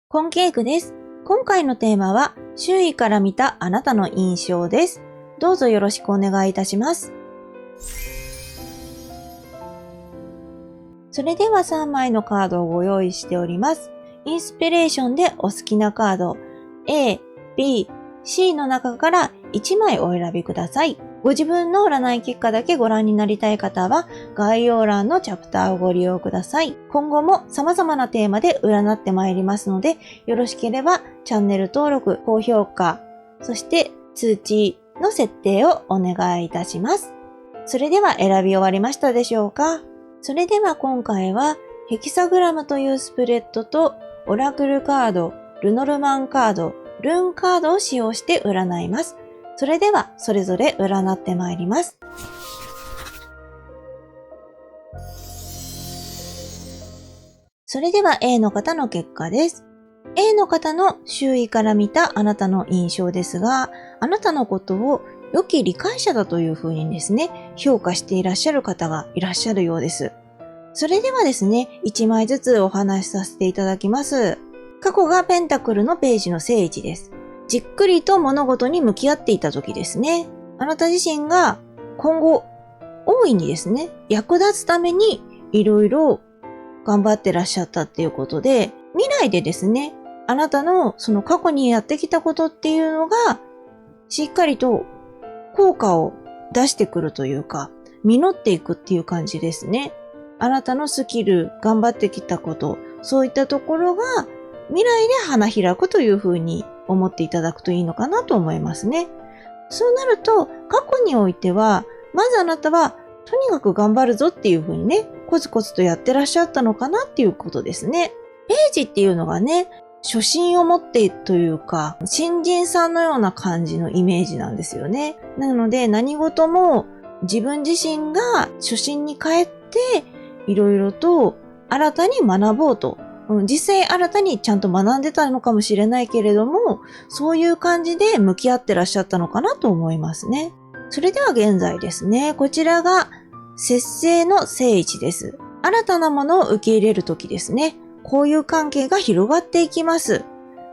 コンケイクです。今回のテーマは、周囲から見たあなたの印象です。どうぞよろしくお願いいたします。それでは3枚のカードをご用意しております。インスピレーションでお好きなカード、A、B、C の中から1枚お選びください。ご自分の占い結果だけご覧になりたい方は、概要欄のチャプターをご利用ください。今後も様々なテーマで占ってまいりますので、よろしければチャンネル登録、高評価、そして通知の設定をお願いいたします。それでは選び終わりましたでしょうか？それでは今回はヘキサグラムというスプレッドとオラクルカード、ルノルマンカード、ルーンカードを使用して占います。それではそれぞれ占ってまいります。それでは A の方の結果です。A の方の周囲から見たあなたの印象ですが、あなたのことを良き理解者だというふうにですね、評価していらっしゃる方がいらっしゃるようです。それではですね、1枚ずつお話しさせていただきます。過去がペンタクルのページの正位置です。じっくりと物事に向き合っていた時ですね。あなた自身が今後、大いにですね、役立つためにいろいろ頑張ってらっしゃったっていうことで、未来でですね、あなたのその過去にやってきたことっていうのが、しっかりと効果を出してくるというか、実っていくっていう感じですね。あなたのスキル、頑張ってきたこと、そういったところが未来で花開くというふうに思っていただくといいのかなと思いますね。そうなると、過去においては、まずあなたはとにかく頑張るぞっていうふうにね、コツコツとやってらっしゃったのかなっていうことですね。ページっていうのがね、初心を持ってというか、新人さんのような感じのイメージなんですよね。なので何事も自分自身が初心に帰っていろいろと新たに学ぼうと。実際新たにちゃんと学んでたのかもしれないけれども、そういう感じで向き合ってらっしゃったのかなと思いますね。それでは現在ですね、こちらが節制の正位置です。新たなものを受け入れるときですね。こういう関係が広がっていきます。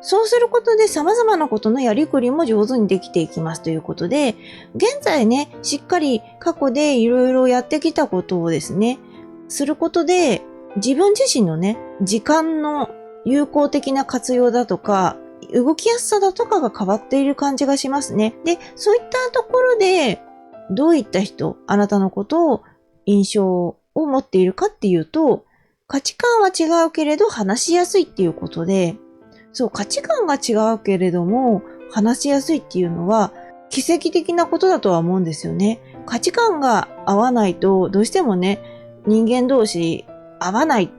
そうすることで様々なことのやりくりも上手にできていきますということで、現在ね、しっかり過去でいろいろやってきたことをですね、することで、自分自身のね、時間の有効的な活用だとか、動きやすさだとかが変わっている感じがしますね。で、そういったところで、どういった人、あなたのことを印象を持っているかっていうと、価値観は違うけれど話しやすいっていうことで、そう、価値観が違うけれども話しやすいっていうのは奇跡的なことだとは思うんですよね。価値観が合わないとどうしてもね、人間同士合わない、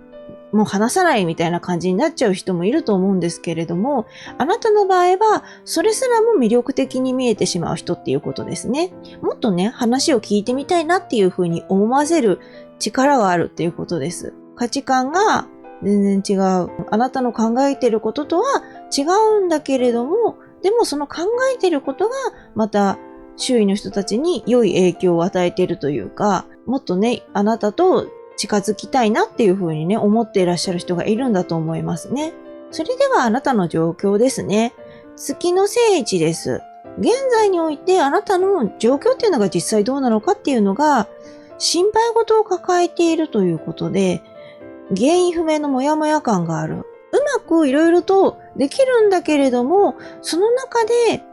もう話さないみたいな感じになっちゃう人もいると思うんですけれども、あなたの場合はそれすらも魅力的に見えてしまう人っていうことですね。もっとね、話を聞いてみたいなっていうふうに思わせる力があるっていうことです。価値観が全然違う。あなたの考えていることとは違うんだけれども、でもその考えていることがまた周囲の人たちに良い影響を与えているというか、もっとね、あなたと近づきたいなっていうふうにね、思っていらっしゃる人がいるんだと思いますね。それではあなたの状況ですね。月の正位置です。現在においてあなたの状況っていうのが実際どうなのかっていうのが、心配事を抱えているということで、原因不明のモヤモヤ感がある。うまくいろいろとできるんだけれども、その中で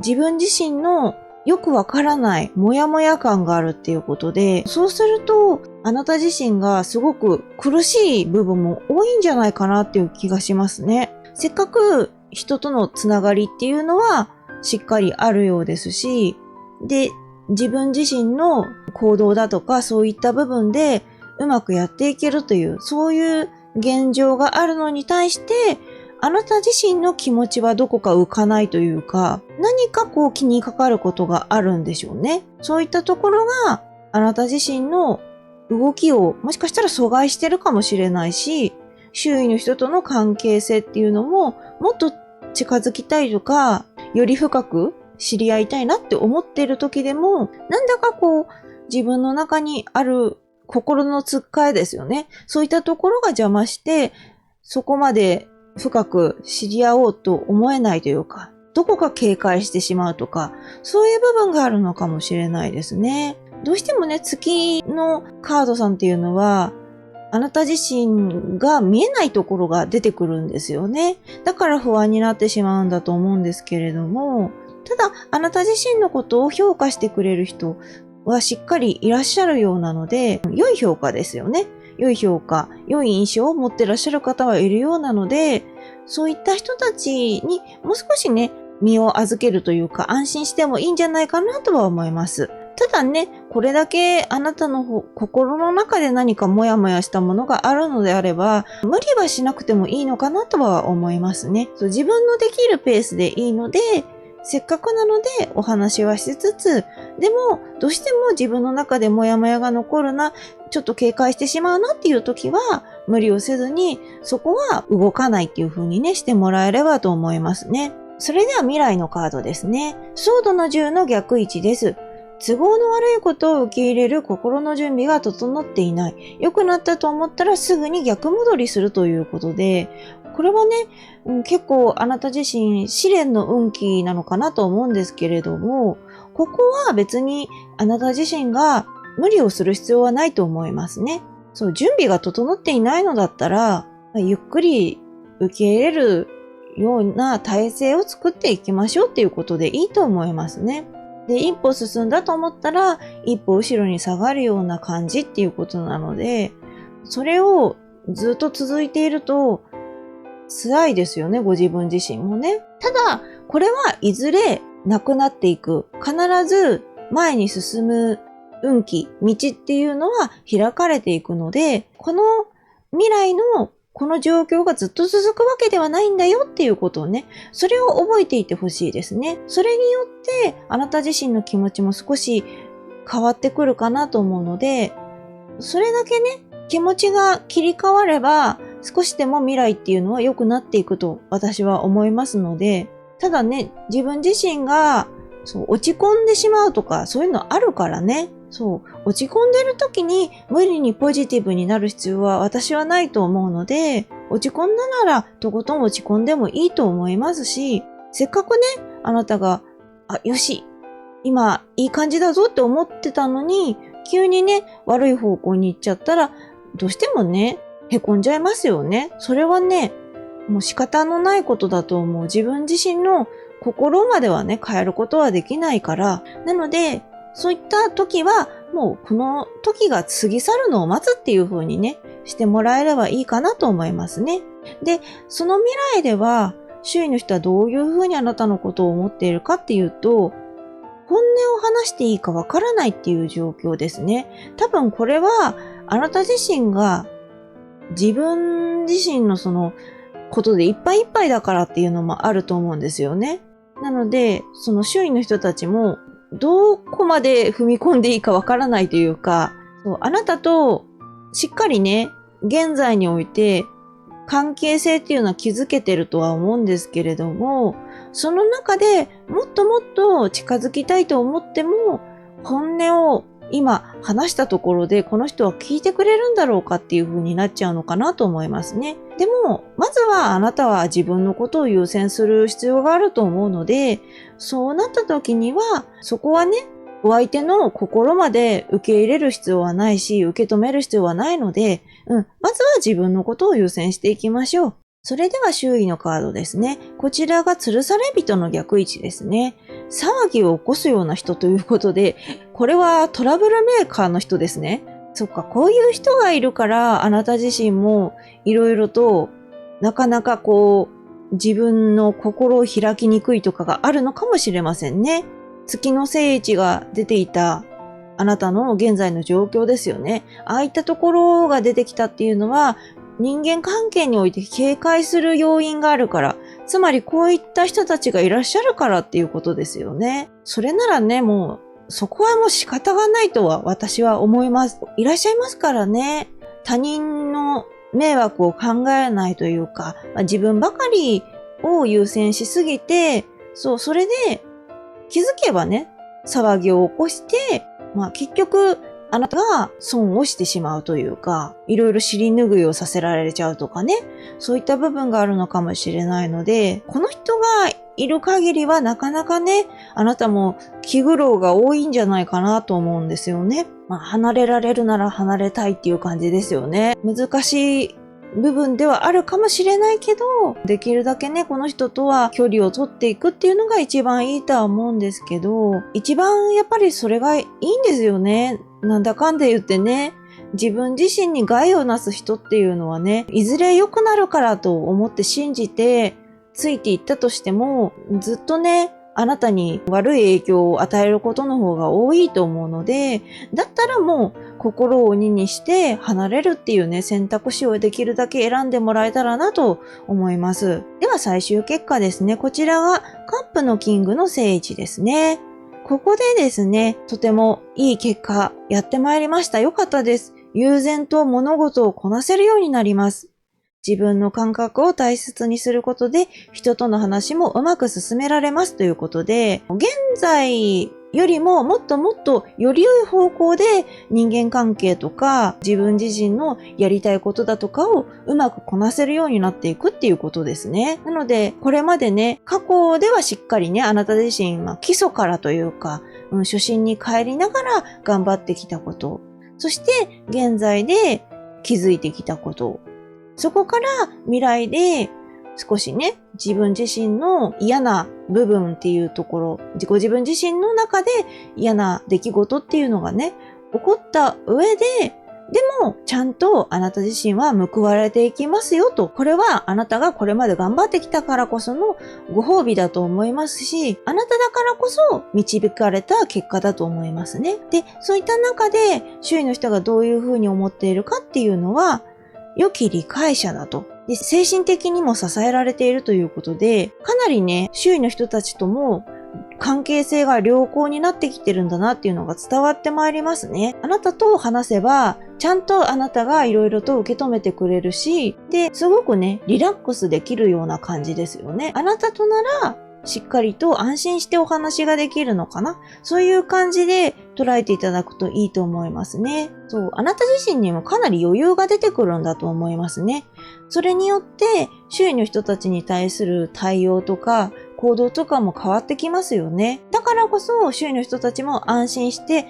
自分自身のよくわからないモヤモヤ感があるっていうことで、そうするとあなた自身がすごく苦しい部分も多いんじゃないかなっていう気がしますね。せっかく人とのつながりっていうのはしっかりあるようですし、で、自分自身の行動だとかそういった部分でうまくやっていけるという、そういう現状があるのに対して、あなた自身の気持ちはどこか浮かないというか、何かこう気にかかることがあるんでしょうね。そういったところがあなた自身の動きをもしかしたら阻害してるかもしれないし、周囲の人との関係性っていうのももっと近づきたいとか、より深く知り合いたいなって思っている時でも、なんだかこう自分の中にある心のつっかえですよね。そういったところが邪魔して、そこまで深く知り合おうと思えないというか、どこか警戒してしまうとか、そういう部分があるのかもしれないですね。どうしてもね、月のカードさんっていうのは、あなた自身が見えないところが出てくるんですよね。だから不安になってしまうんだと思うんですけれども、ただ、あなた自身のことを評価してくれる人はしっかりいらっしゃるようなので、良い評価ですよね。良い評価、良い印象を持ってらっしゃる方はいるようなので、そういった人たちにもう少しね、身を預けるというか安心してもいいんじゃないかなとは思います。ただね、これだけあなたの心の中で何かモヤモヤしたものがあるのであれば、無理はしなくてもいいのかなとは思いますね。自分のできるペースでいいので、せっかくなのでお話はしつつ、でもどうしても自分の中でモヤモヤが残るな、ちょっと警戒してしまうなっていう時は無理をせずに、そこは動かないっていう風にね、してもらえればと思いますね。それでは未来のカードですね。ソードの10の逆位置です。都合の悪いことを受け入れる心の準備が整っていない。良くなったと思ったらすぐに逆戻りするということで、これはね、結構あなた自身試練の運気なのかなと思うんですけれども、ここは別にあなた自身が無理をする必要はないと思いますね。準備が整っていないのだったら、ゆっくり受け入れるような体制を作っていきましょうっていうことでいいと思いますね。で、一歩進んだと思ったら、一歩後ろに下がるような感じっていうことなので、それをずっと続いていると、辛いですよね、ご自分自身もね。ただ、これはいずれなくなっていく。必ず前に進む運気、道っていうのは開かれていくので、この未来のこの状況がずっと続くわけではないんだよっていうことをね、それを覚えていてほしいですね。それによってあなた自身の気持ちも少し変わってくるかなと思うので、それだけね、気持ちが切り替われば、少しでも未来っていうのは良くなっていくと私は思いますので、ただね、自分自身が落ち込んでしまうとか、そういうのあるからね。落ち込んでる時に無理にポジティブになる必要は私はないと思うので、落ち込んだならとことん落ち込んでもいいと思いますし、せっかくね、あなたが、よし、今いい感じだぞって思ってたのに、急にね、悪い方向に行っちゃったら、どうしてもね、凹んじゃいますよね。それはね、もう仕方のないことだと思う。自分自身の心まではね、変えることはできないから。なので、そういった時は、もうこの時が過ぎ去るのを待つっていう風にね、してもらえればいいかなと思いますね。で、その未来では、周囲の人はどういう風にあなたのことを思っているかっていうと、本音を話していいかわからないっていう状況ですね。多分これは、あなた自身が自分自身のそのことでいっぱいいっぱいだからっていうのもあると思うんですよね。なので、その周囲の人たちもどこまで踏み込んでいいかわからないというか、あなたとしっかりね、現在において関係性っていうのは築けてるとは思うんですけれども、その中でもっともっと近づきたいと思っても、本音を今話したところでこの人は聞いてくれるんだろうかっていう風になっちゃうのかなと思いますね。でも、まずはあなたは自分のことを優先する必要があると思うので、そうなった時には、そこはね、お相手の心まで受け入れる必要はないし、受け止める必要はないので、まずは自分のことを優先していきましょう。それでは周囲のカードですね。こちらが吊るされ人の逆位置ですね。騒ぎを起こすような人ということで、これはトラブルメーカーの人ですね。そっか、こういう人がいるから、あなた自身もいろいろとなかなか自分の心を開きにくいとかがあるのかもしれませんね。月の正位置が出ていたあなたの現在の状況ですよね。ああいったところが出てきたっていうのは、人間関係において警戒する要因があるから、つまりこういった人たちがいらっしゃるからっていうことですよね。それならね、もう、そこはもう仕方がないとは私は思います。いらっしゃいますからね。他人の迷惑を考えないというか、自分ばかりを優先しすぎて、それで気づけばね、騒ぎを起こして、結局あなたが損をしてしまうというか、いろいろ尻拭いをさせられちゃうとかね、そういった部分があるのかもしれないので、この人がいる限りはなかなかね、あなたも気苦労が多いんじゃないかなと思うんですよね。離れられるなら離れたいっていう感じですよね。難しい部分ではあるかもしれないけど、できるだけね、この人とは距離を取っていくっていうのが一番いいとは思うんですけど、一番やっぱりそれがいいんですよね。なんだかんだ言ってね、自分自身に害をなす人っていうのはね、いずれ良くなるからと思って信じてついていったとしても、ずっとね、あなたに悪い影響を与えることの方が多いと思うので、だったらもう心を鬼にして離れるっていうね、選択肢をできるだけ選んでもらえたらなと思います。では最終結果ですね。こちらはカップのキングの正位置ですね。ここでですね、とてもいい結果やってまいりました。よかったです。悠然と物事をこなせるようになります。自分の感覚を大切にすることで人との話もうまく進められますということで、現在よりももっともっとより良い方向で人間関係とか自分自身のやりたいことだとかをうまくこなせるようになっていくっていうことですね。なのでこれまでね、過去ではしっかりね、あなた自身、基礎からというか、初心に帰りながら頑張ってきたこと、そして現在で気づいてきたこと、そこから未来で少しね、自分自身の嫌な部分っていうところ、自分自身の中で嫌な出来事っていうのがね、起こった上で、でもちゃんとあなた自身は報われていきますよと、これはあなたがこれまで頑張ってきたからこそのご褒美だと思いますし、あなただからこそ導かれた結果だと思いますね。で、そういった中で周囲の人がどういうふうに思っているかっていうのは、良き理解者だと。で、精神的にも支えられているということで、かなりね、周囲の人たちとも関係性が良好になってきてるんだなっていうのが伝わってまいりますね。あなたと話せば、ちゃんとあなたがいろいろと受け止めてくれるし、で、すごくね、リラックスできるような感じですよね。あなたとなら、しっかりと安心してお話ができるのかな。そういう感じで捉えていただくといいと思いますね。そう、あなた自身にもかなり余裕が出てくるんだと思いますね。それによって周囲の人たちに対する対応とか行動とかも変わってきますよね。だからこそ周囲の人たちも安心して、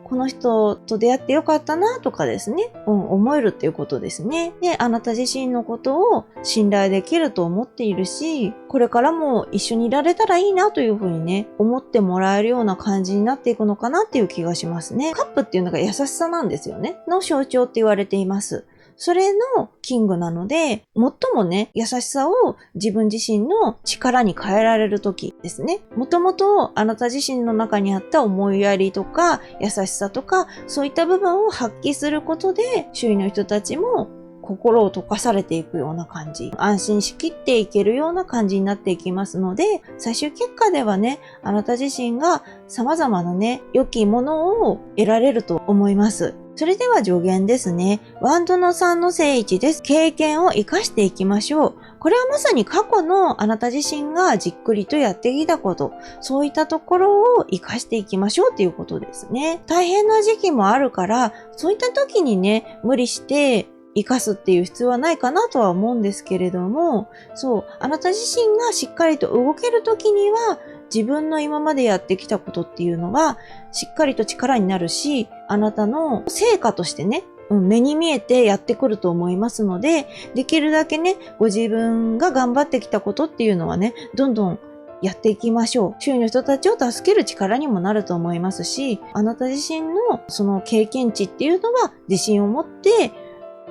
この人と出会ってよかったなとかですね、思えるっていうことですね。で、あなた自身のことを信頼できると思っているし、これからも一緒にいられたらいいなというふうにね、思ってもらえるような感じになっていくのかなっていう気がしますね。カップっていうのが優しさなんですよね。の象徴って言われています。それのキングなので、最もね、優しさを自分自身の力に変えられる時ですね。もともとあなた自身の中にあった思いやりとか優しさとか、そういった部分を発揮することで、周囲の人たちも心を溶かされていくような感じ、安心しきっていけるような感じになっていきますので、最終結果ではね、あなた自身が様々なね、良きものを得られると思います。それでは助言ですね。ワンドの3の正位置です。経験を活かしていきましょう。これはまさに過去のあなた自身がじっくりとやってきたこと、そういったところを活かしていきましょうっていうことですね。大変な時期もあるから、そういった時にね、無理して生かすっていう必要はないかなとは思うんですけれども、そう、あなた自身がしっかりと動ける時には、自分の今までやってきたことっていうのがしっかりと力になるし、あなたの成果としてね、目に見えてやってくると思いますので、できるだけね、ご自分が頑張ってきたことっていうのはね、どんどんやっていきましょう。周囲の人たちを助ける力にもなると思いますし、あなた自身のその経験値っていうのは自信を持って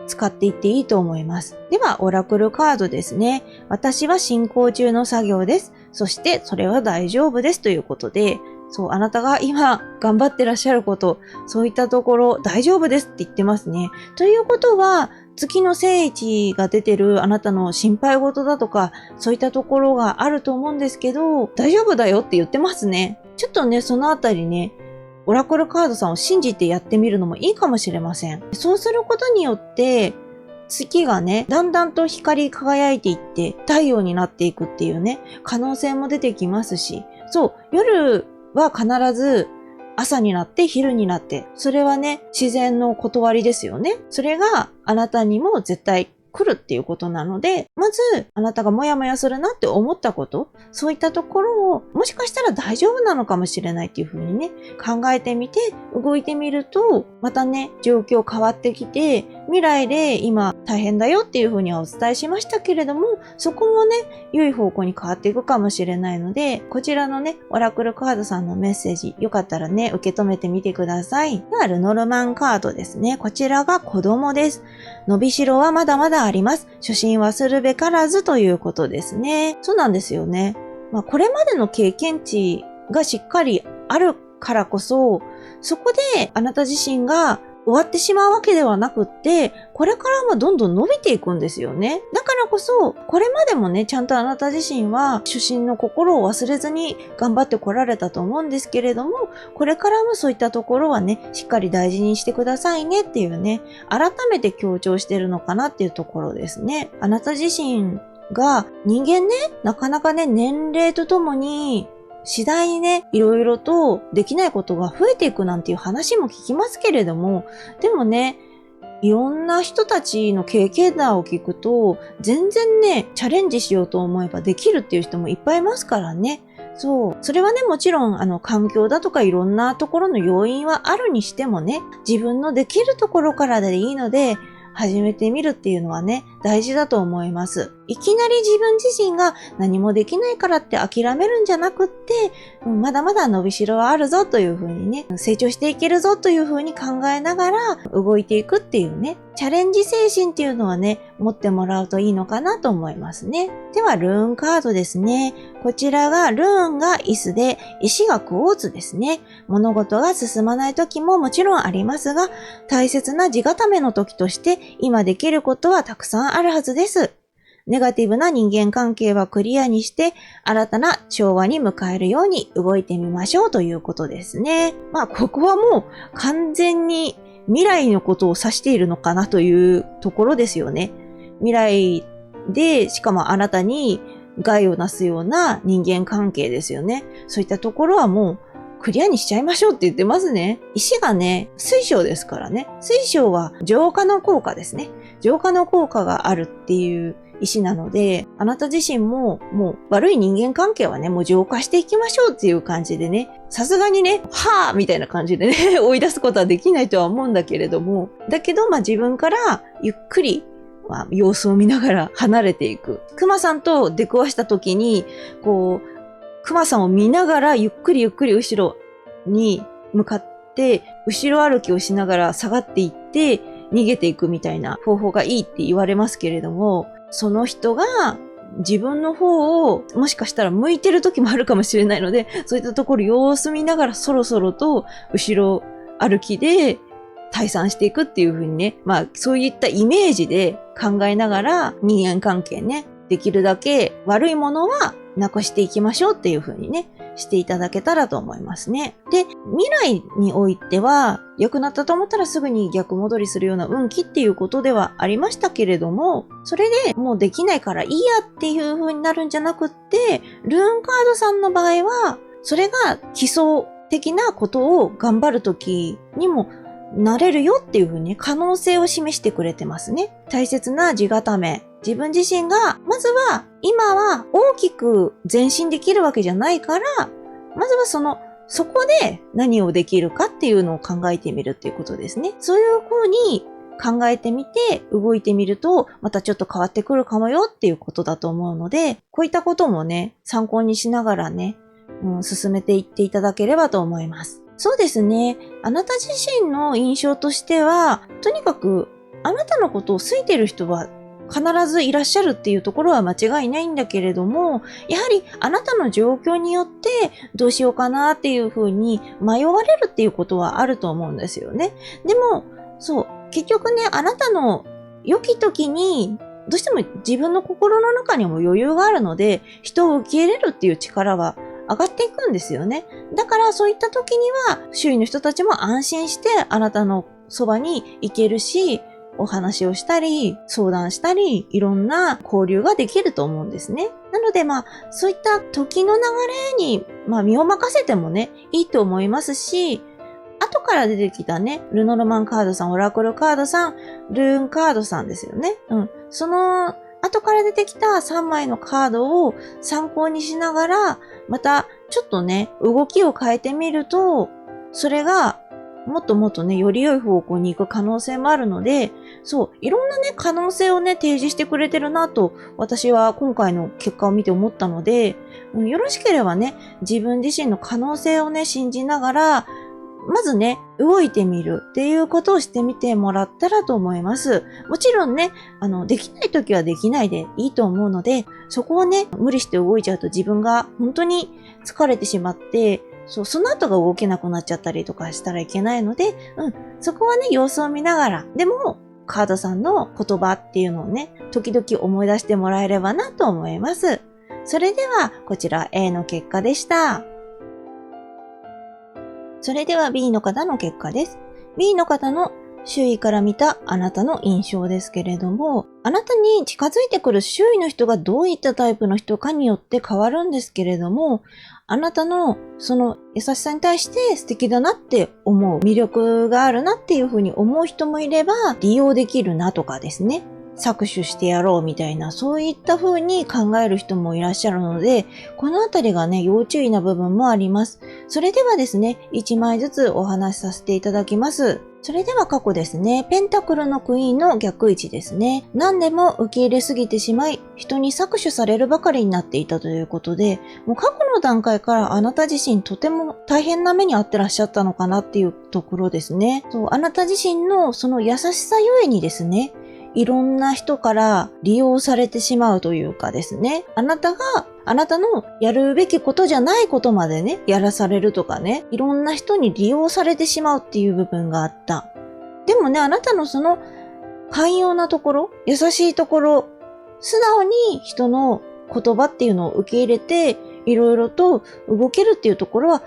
使っていっていいと思います。では、オラクルカードですね。私は進行中の作業です。そして、それは大丈夫ですということで、そう、あなたが今頑張ってらっしゃること、そういったところ大丈夫ですって言ってますね。ということは、月の正位置が出てるあなたの心配事だとか、そういったところがあると思うんですけど、大丈夫だよって言ってますね。ちょっとね、そのあたりね、オラクルカードさんを信じてやってみるのもいいかもしれません。そうすることによって、月がね、だんだんと光り輝いていって太陽になっていくっていうね、可能性も出てきますし、そう、夜は必ず朝になって昼になって、それはね、自然の断りですよね。それがあなたにも絶対来るっていうことなので、まずあなたがモヤモヤするなって思ったこと、そういったところをもしかしたら大丈夫なのかもしれないっていうふうにね、考えてみて動いてみると、またね、状況変わってきて、未来で今大変だよっていうふうにはお伝えしましたけれども、そこもね、良い方向に変わっていくかもしれないので、こちらのね、オラクルカードさんのメッセージ、よかったらね、受け止めてみてください。では、ルノルマンカードですね。こちらが子供です。伸びしろはまだまだあります。初心はするべからずということですね。そうなんですよね。これまでの経験値がしっかりあるからこそ、そこであなた自身が終わってしまうわけではなくって、これからもどんどん伸びていくんですよね。だからこそ、これまでもね、ちゃんとあなた自身は初心の心を忘れずに頑張ってこられたと思うんですけれども、これからもそういったところはね、しっかり大事にしてくださいねっていうね、改めて強調してるのかなっていうところですね。あなた自身が人間ね、なかなかね、年齢とともに次第にね、いろいろとできないことが増えていくなんていう話も聞きますけれども、でもね、いろんな人たちの経験談を聞くと、全然ね、チャレンジしようと思えばできるっていう人もいっぱいいますからね。そう。それはね、もちろん、環境だとかいろんなところの要因はあるにしてもね、自分のできるところからでいいので、始めてみるっていうのはね、大事だと思います。いきなり自分自身が何もできないからって諦めるんじゃなくって、まだまだ伸びしろはあるぞというふうにね、成長していけるぞというふうに考えながら動いていくっていうね、チャレンジ精神っていうのはね、持ってもらうといいのかなと思いますね。では、ルーンカードですね。こちらが、ルーンがイスで、石がクォーツですね。物事が進まない時ももちろんありますが、大切な地固めの時として、今できることはたくさんあるはずです。ネガティブな人間関係はクリアにして、新たな調和に迎えるように動いてみましょうということですね。ここはもう完全に未来のことを指しているのかなというところですよね。未来で、しかもあなたに害をなすような人間関係ですよね。そういったところはもうクリアにしちゃいましょうって言ってますね。石がね、水晶ですからね。水晶は浄化の効果ですね。浄化の効果があるっていう石なので、あなた自身ももう悪い人間関係はね、もう浄化していきましょうっていう感じでね、さすがにね、はぁみたいな感じでね、追い出すことはできないとは思うんだけれども、だけど自分からゆっくり様子を見ながら離れていく。熊さんと出くわした時に、熊さんを見ながらゆっくり後ろに向かって、後ろ歩きをしながら下がっていって、逃げていくみたいな方法がいいって言われますけれども、その人が自分の方をもしかしたら向いてる時もあるかもしれないので、そういったところ様子見ながらそろそろと後ろ歩きで退散していくっていう風にね、そういったイメージで考えながら人間関係ね、できるだけ悪いものはなくしていきましょうっていう風にね、していただけたらと思いますね。で、未来においては、良くなったと思ったらすぐに逆戻りするような運気っていうことではありましたけれども、それでもうできないからいいやっていう風になるんじゃなくって、ルーンカードさんの場合は、それが基礎的なことを頑張るときにもなれるよっていう風に可能性を示してくれてますね。大切な地固め。自分自身が、まずは、今は大きく前進できるわけじゃないから、まずはそこで何をできるかっていうのを考えてみるっていうことですね。そういう風に考えてみて動いてみると、またちょっと変わってくるかもよっていうことだと思うので、こういったこともね、参考にしながらね、進めていっていただければと思います。そうですね。あなた自身の印象としては、とにかくあなたのことを好いてる人は必ずいらっしゃるっていうところは間違いないんだけれども、やはりあなたの状況によってどうしようかなっていうふうに迷われるっていうことはあると思うんですよね。でも、結局ね、あなたの良き時にどうしても自分の心の中にも余裕があるので、人を受け入れるっていう力は上がっていくんですよね。だからそういった時には周囲の人たちも安心してあなたのそばに行けるし、お話をしたり、相談したり、いろんな交流ができると思うんですね。なのでそういった時の流れに身を任せてもね、いいと思いますし、後から出てきたね、ルノルマンカードさん、オラクルカードさん、ルーンカードさんですよね。その後から出てきた3枚のカードを参考にしながら、またちょっとね、動きを変えてみると、それがもっともっとね、より良い方向に行く可能性もあるので、いろんなね、可能性をね、提示してくれてるなと、私は今回の結果を見て思ったので、よろしければね、自分自身の可能性をね、信じながら、まずね、動いてみるっていうことをしてみてもらったらと思います。もちろんね、できない時はできないでいいと思うので、そこをね、無理して動いちゃうと自分が本当に疲れてしまって、その後が動けなくなっちゃったりとかしたらいけないので、そこはね、様子を見ながら、でも、カードさんの言葉っていうのをね、時々思い出してもらえればなと思います。それでは、こちら A の結果でした。それでは B の方の結果です。B の方の周囲から見たあなたの印象ですけれども、あなたに近づいてくる周囲の人がどういったタイプの人かによって変わるんですけれども、あなたのその優しさに対して素敵だなって思う、魅力があるなっていうふうに思う人もいれば、利用できるなとかですね、搾取してやろうみたいな、そういった風に考える人もいらっしゃるので、このあたりがね、要注意な部分もあります。それではですね、1枚ずつお話しさせていただきます。それでは過去ですね、ペンタクルのクイーンの逆位置ですね。何でも受け入れすぎてしまい、人に搾取されるばかりになっていたということで、もう過去の段階からあなた自身とても大変な目に遭ってらっしゃったのかなっていうところですね。あなた自身のその優しさゆえにですね、いろんな人から利用されてしまうというかですね、あなたのやるべきことじゃないことまでね、やらされるとかね、いろんな人に利用されてしまうっていう部分があった。でもね、あなたのその寛容なところ、優しいところ、素直に人の言葉っていうのを受け入れて、いろいろと動けるっていうところは、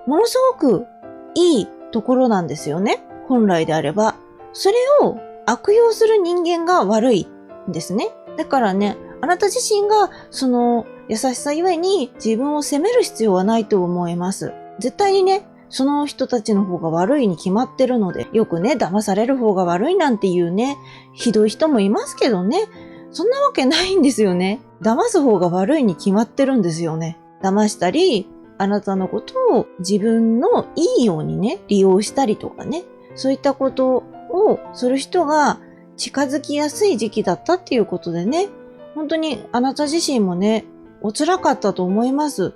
ものすごくいいところなんですよね。本来であれば。それを悪用する人間が悪いんですね。だからね、あなた自身がその優しさゆえに自分を責める必要はないと思います。絶対にね、その人たちの方が悪いに決まってるので、よくね、騙される方が悪いなんていうね、ひどい人もいますけどね、そんなわけないんですよね。騙す方が悪いに決まってるんですよね。騙したり、あなたのことを自分のいいようにね、利用したりとかね、そういったことをする人が近づきやすい時期だったっていうことでね、本当にあなた自身もね、お辛かったと思います。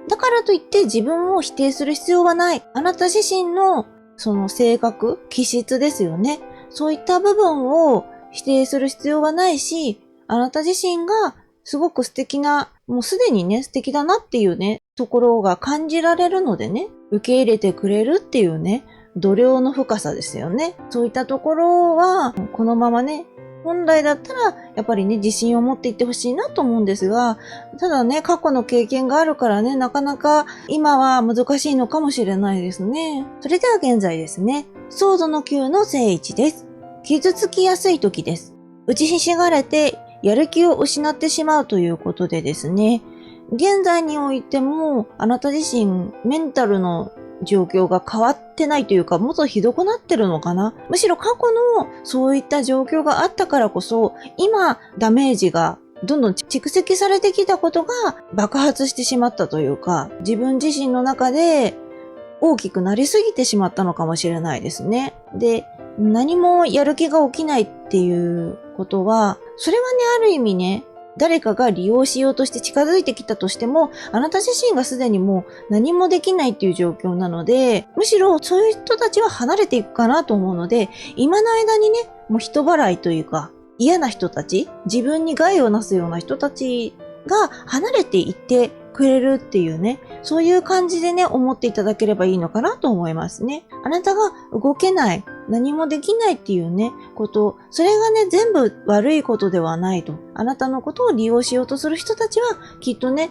だからといって自分を否定する必要はない。あなた自身のその性格、気質ですよね。そういった部分を否定する必要はないし、あなた自身がすごく素敵な、もうすでにね、素敵だなっていうね、ところが感じられるのでね、受け入れてくれるっていうね、度量の深さですよね。そういったところは、このままね、本来だったら、やっぱりね、自信を持っていってほしいなと思うんですが、ただね、過去の経験があるからね、なかなか今は難しいのかもしれないですね。それでは現在ですね、ソードの9の正位置です。傷つきやすい時です。打ちひしがれて、やる気を失ってしまうということでですね、現在においても、あなた自身、メンタルの状況が変わってないというか、もっとひどくなってるのかな。むしろ過去のそういった状況があったからこそ、今ダメージがどんどん蓄積されてきたことが爆発してしまったというか、自分自身の中で大きくなりすぎてしまったのかもしれないですね。で、何もやる気が起きないっていうことは、それはね、ある意味ね、誰かが利用しようとして近づいてきたとしても、あなた自身がすでにもう何もできないっていう状況なので、むしろそういう人たちは離れていくかなと思うので、今の間にね、もう人払いというか、嫌な人たち、自分に害をなすような人たちが離れていってくれるっていうね、そういう感じでね、思っていただければいいのかなと思いますね。あなたが動けない、何もできないっていうね、こと、それがね、全部悪いことではないと。あなたのことを利用しようとする人たちは、きっとね、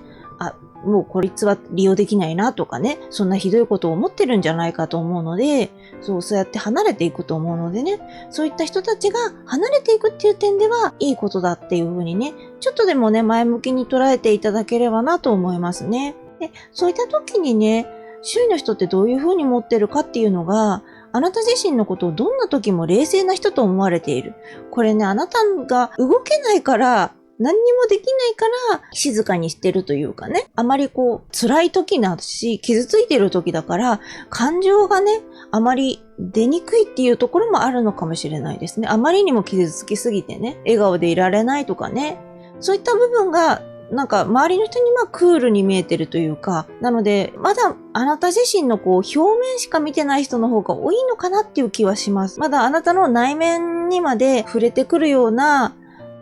もうこいつは利用できないなとかね、そんなひどいことを思ってるんじゃないかと思うので、そうやって離れていくと思うのでね、そういった人たちが離れていくっていう点ではいいことだっていうふうにね、ちょっとでもね、前向きに捉えていただければなと思いますね。で、そういった時にね、周囲の人ってどういう風に持ってるかっていうのが、あなた自身のことをどんな時も冷静な人と思われている。これね、あなたが動けないから、何にもできないから静かにしてるというかね。あまり辛い時だし、傷ついてる時だから、感情がね、あまり出にくいっていうところもあるのかもしれないですね。あまりにも傷つきすぎてね、笑顔でいられないとかね。そういった部分が、なんか周りの人にクールに見えてるというか、なので、まだあなた自身の表面しか見てない人の方が多いのかなっていう気はします。まだあなたの内面にまで触れてくるような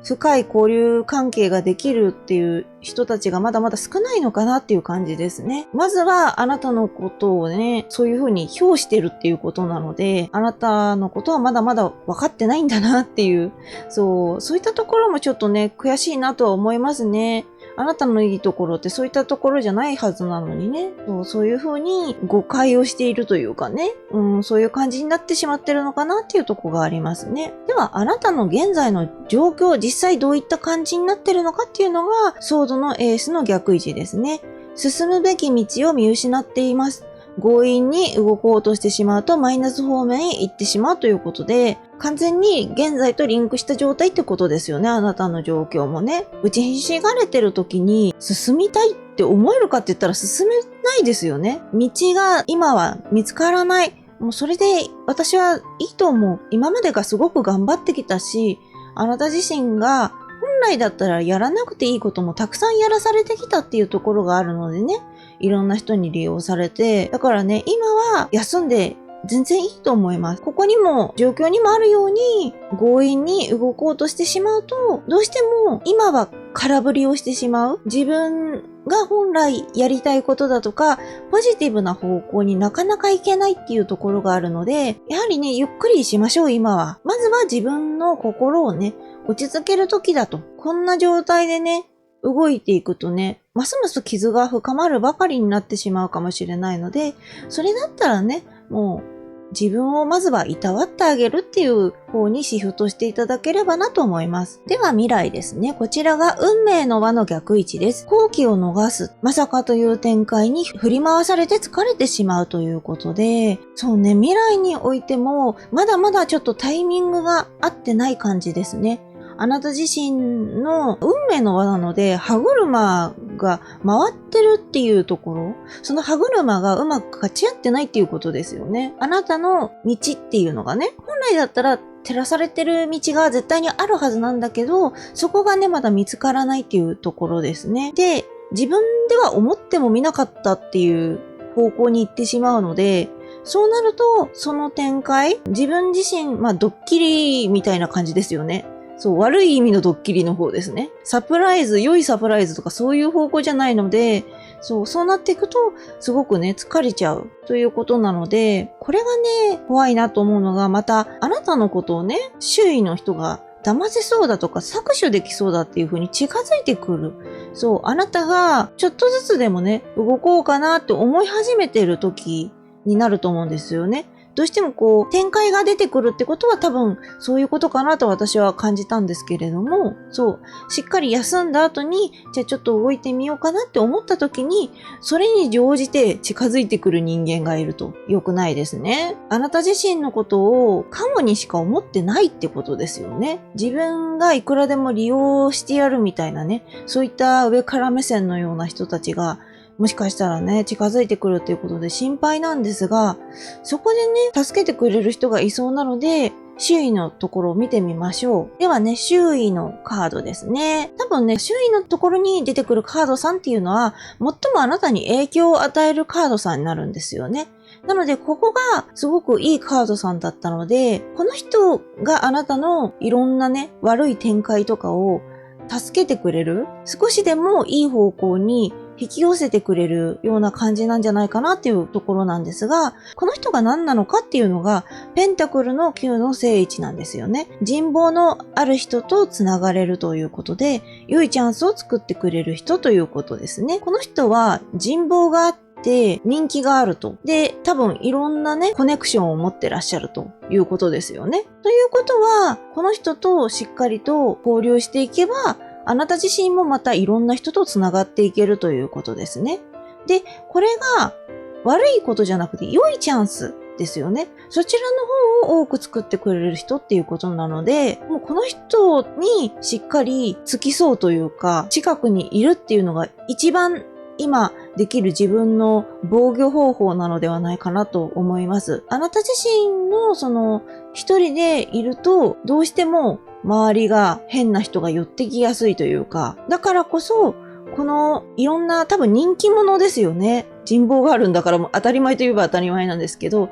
深い交流関係ができるっていう人たちがまだまだ少ないのかなっていう感じですね。まずはあなたのことをね、そういうふうに評してるっていうことなので、あなたのことはまだまだ分かってないんだなっていう、そういったところもちょっとね、悔しいなとは思いますね。あなたのいいところってそういったところじゃないはずなのにね。そういう風に誤解をしているというかね。そういう感じになってしまってるのかなっていうところがありますね。では、あなたの現在の状況、実際どういった感じになってるのかっていうのが、ソードのエースの逆位置ですね。進むべき道を見失っています。強引に動こうとしてしまうとマイナス方面へ行ってしまうということで、完全に現在とリンクした状態ってことですよね。あなたの状況もね。打ちひしがれてる時に進みたいって思えるかって言ったら進めないですよね。道が今は見つからない。もうそれで私はいいと思う。今までがすごく頑張ってきたし、あなた自身が本来だったらやらなくていいこともたくさんやらされてきたっていうところがあるのでね。いろんな人に利用されて、だからね、今は休んで全然いいと思います。ここにも状況にもあるように強引に動こうとしてしまうと、どうしても今は空振りをしてしまう。自分が本来やりたいことだとか、ポジティブな方向になかなかいけないっていうところがあるので、やはりね、ゆっくりしましょう、今は。まずは自分の心をね、落ち着ける時だと。こんな状態でね、動いていくとね、ますます傷が深まるばかりになってしまうかもしれないので、それだったらね、もう自分をまずはいたわってあげるっていう方にシフトしていただければなと思います。では未来ですね。こちらが運命の輪の逆位置です。好機を逃す。まさかという展開に振り回されて疲れてしまうということで、そうね、未来においてもまだまだちょっとタイミングが合ってない感じですね。あなた自身の運命の輪なので、歯車が回ってるっていうところ、その歯車がうまく勝ち合ってないっていうことですよね。あなたの道っていうのがね、本来だったら照らされてる道が絶対にあるはずなんだけど、そこがね、まだ見つからないっていうところですね。で、自分では思っても見なかったっていう方向に行ってしまうので、そうなると、その展開、自分自身、ドッキリみたいな感じですよね。そう、悪い意味のドッキリの方ですね。サプライズ、良いサプライズとかそういう方向じゃないので、そうなっていくと、すごくね、疲れちゃうということなので、これがね、怖いなと思うのが、また、あなたのことをね、周囲の人が騙せそうだとか搾取できそうだっていう風に近づいてくる。そう、あなたがちょっとずつでもね、動こうかなって思い始めてる時になると思うんですよね。どうしても展開が出てくるってことは多分そういうことかなと私は感じたんですけれども、しっかり休んだ後に、じゃあちょっと動いてみようかなって思った時に、それに乗じて近づいてくる人間がいると良くないですね。あなた自身のことをカモにしか思ってないってことですよね。自分がいくらでも利用してやるみたいなね、そういった上から目線のような人たちがもしかしたらね、近づいてくるっていうことで心配なんですが、そこでね、助けてくれる人がいそうなので、周囲のところを見てみましょう。ではね、周囲のカードですね。多分ね、周囲のところに出てくるカードさんっていうのは、最もあなたに影響を与えるカードさんになるんですよね。なので、ここがすごくいいカードさんだったので、この人があなたのいろんなね、悪い展開とかを助けてくれる、少しでもいい方向に引き寄せてくれるような感じなんじゃないかなっていうところなんですが、この人が何なのかっていうのが、ペンタクルの9の正位置なんですよね。人望のある人とつながれるということで、良いチャンスを作ってくれる人ということですね。この人は人望があって人気があると。で、多分いろんなね、コネクションを持ってらっしゃるということですよね。ということは、この人としっかりと交流していけば、あなた自身もまたいろんな人とつながっていけるということですね。で、これが悪いことじゃなくて良いチャンスですよね。そちらの方を多く作ってくれる人っていうことなので、もうこの人にしっかり付き添うというか、近くにいるっていうのが一番今できる自分の防御方法なのではないかなと思います。あなた自身の一人でいるとどうしても周りが変な人が寄ってきやすいというか、だからこそこのいろんな多分人気者ですよね。人望があるんだからもう当たり前といえば当たり前なんですけど、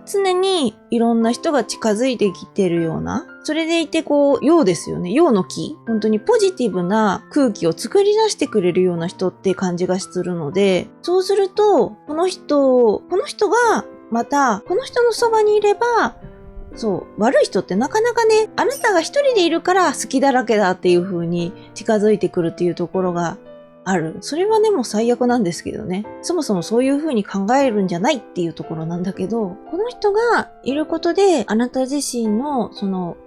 常にいろんな人が近づいてきてるような、それでいて陽ですよね。陽の木。本当にポジティブな空気を作り出してくれるような人って感じがするので、そうすると、この人がまた、この人のそばにいれば、悪い人ってなかなかね、あなたが一人でいるから好きだらけだっていう風に近づいてくるっていうところがある。それはね、もう最悪なんですけどね。そもそもそういう風に考えるんじゃないっていうところなんだけど、この人がいることで、あなた自身の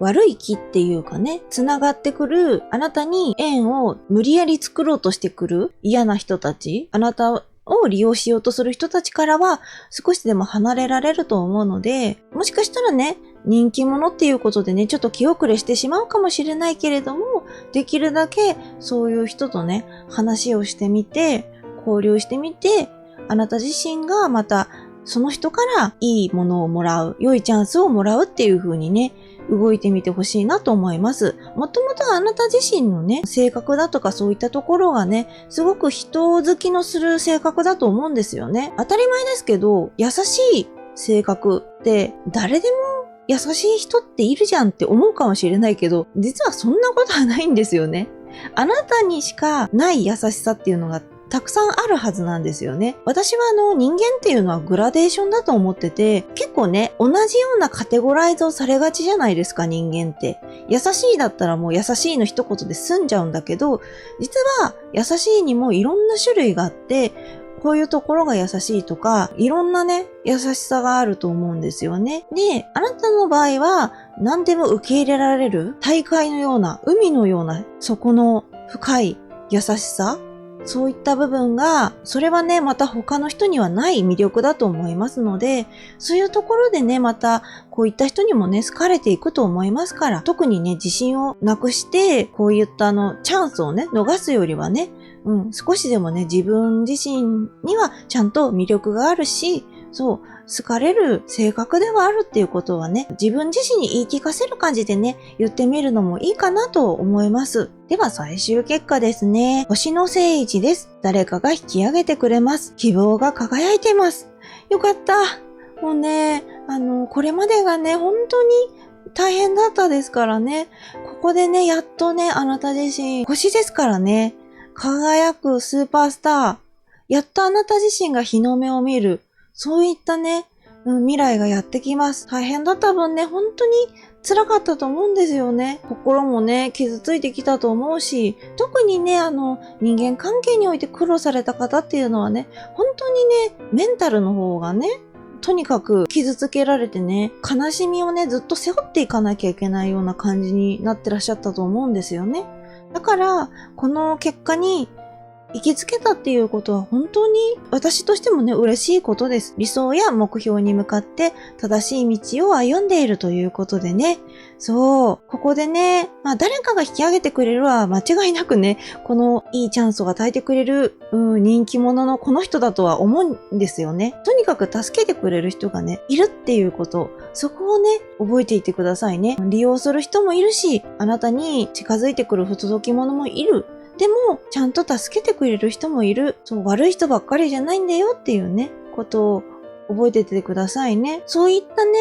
悪い気っていうかね、繋がってくる、あなたに縁を無理やり作ろうとしてくる嫌な人たち、あなたを利用しようとする人たちからは少しでも離れられると思うので、もしかしたらね、人気者っていうことでね、ちょっと気遅れしてしまうかもしれないけれども、できるだけそういう人とね、話をしてみて、交流してみて、あなた自身がまたその人からいいものをもらう、良いチャンスをもらうっていう風にね、動いてみてほしいなと思います。もともとあなた自身のね、性格だとかそういったところがね、すごく人好きのする性格だと思うんですよね。当たり前ですけど、優しい性格って誰でも優しい人っているじゃんって思うかもしれないけど、実はそんなことはないんですよね。あなたにしかない優しさっていうのがたくさんあるはずなんですよね。私は人間っていうのはグラデーションだと思ってて、結構ね、同じようなカテゴライズをされがちじゃないですか、人間って。優しいだったらもう優しいの一言で済んじゃうんだけど、実は優しいにもいろんな種類があって、こういうところが優しいとか、いろんなね、優しさがあると思うんですよね。で、あなたの場合は、何でも受け入れられる、大海のような、海のような、底の深い優しさ、そういった部分が、それはね、また他の人にはない魅力だと思いますので、そういうところでね、また、こういった人にもね、好かれていくと思いますから、特にね、自信をなくして、こういったチャンスをね、逃すよりはね、少しでもね、自分自身にはちゃんと魅力があるし、好かれる性格ではあるっていうことはね、自分自身に言い聞かせる感じでね、言ってみるのもいいかなと思います。では最終結果ですね。星の正位置です。誰かが引き上げてくれます。希望が輝いてます。よかった。もうね、これまでがね、本当に大変だったですからね。ここでね、やっとね、あなた自身、星ですからね。輝くスーパースター。やっとあなた自身が日の目を見る。そういったね、未来がやってきます。大変だった分ね、本当に辛かったと思うんですよね。心もね、傷ついてきたと思うし、特にね、人間関係において苦労された方っていうのはね、本当にね、メンタルの方がね、とにかく傷つけられてね、悲しみをね、ずっと背負っていかなきゃいけないような感じになってらっしゃったと思うんですよね。だから、この結果に行きつけたっていうことは本当に私としてもね、嬉しいことです。理想や目標に向かって正しい道を歩んでいるということでね。ここでね、誰かが引き上げてくれるは間違いなくね、このいいチャンスを与えてくれる、人気者のこの人だとは思うんですよね。とにかく助けてくれる人がね、いるっていうこと。そこをね、覚えていてくださいね。利用する人もいるし、あなたに近づいてくる不届き者もいる。でも、ちゃんと助けてくれる人もいる。悪い人ばっかりじゃないんだよっていうね、ことを覚えててくださいね。そういったね、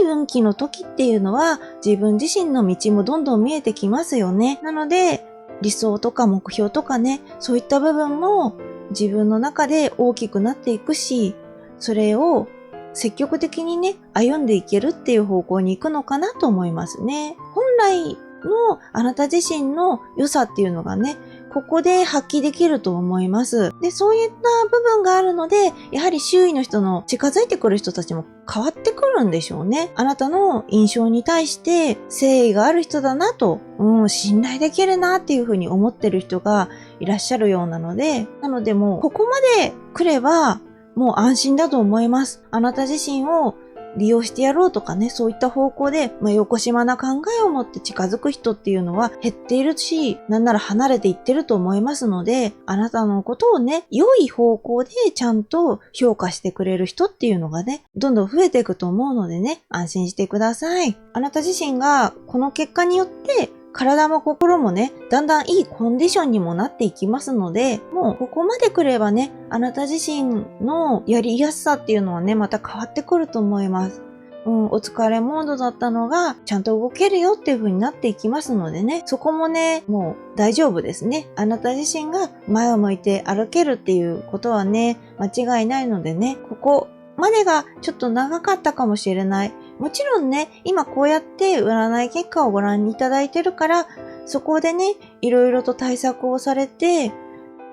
いい運気の時っていうのは、自分自身の道もどんどん見えてきますよね。なので、理想とか目標とかね、そういった部分も自分の中で大きくなっていくし、それを積極的にね、歩んでいけるっていう方向に行くのかなと思いますね。本来のあなた自身の良さっていうのがね、ここで発揮できると思います。で、そういった部分があるので、やはり周囲の人の近づいてくる人たちも変わってくるんでしょうね。あなたの印象に対して誠意がある人だなと、信頼できるなっていうふうに思ってる人がいいらっしゃるようなので、もうここまで来ればもう安心だと思います。あなた自身を利用してやろうとかね、そういった方向で、よこしまな考えを持って近づく人っていうのは減っているし、なんなら離れていってると思いますので、あなたのことをね、良い方向でちゃんと評価してくれる人っていうのがね、どんどん増えていくと思うのでね、安心してください。あなた自身がこの結果によって、体も心もね、だんだんいいコンディションにもなっていきますので、もうここまで来ればね、あなた自身のやりやすさっていうのはね、また変わってくると思います。お疲れモードだったのが、ちゃんと動けるよっていう風になっていきますのでね、そこもね、もう大丈夫ですね。あなた自身が前を向いて歩けるっていうことはね、間違いないのでね、ここまでがちょっと長かったかもしれない。もちろんね、今こうやって占い結果をご覧いただいてるから、そこでね、いろいろと対策をされて、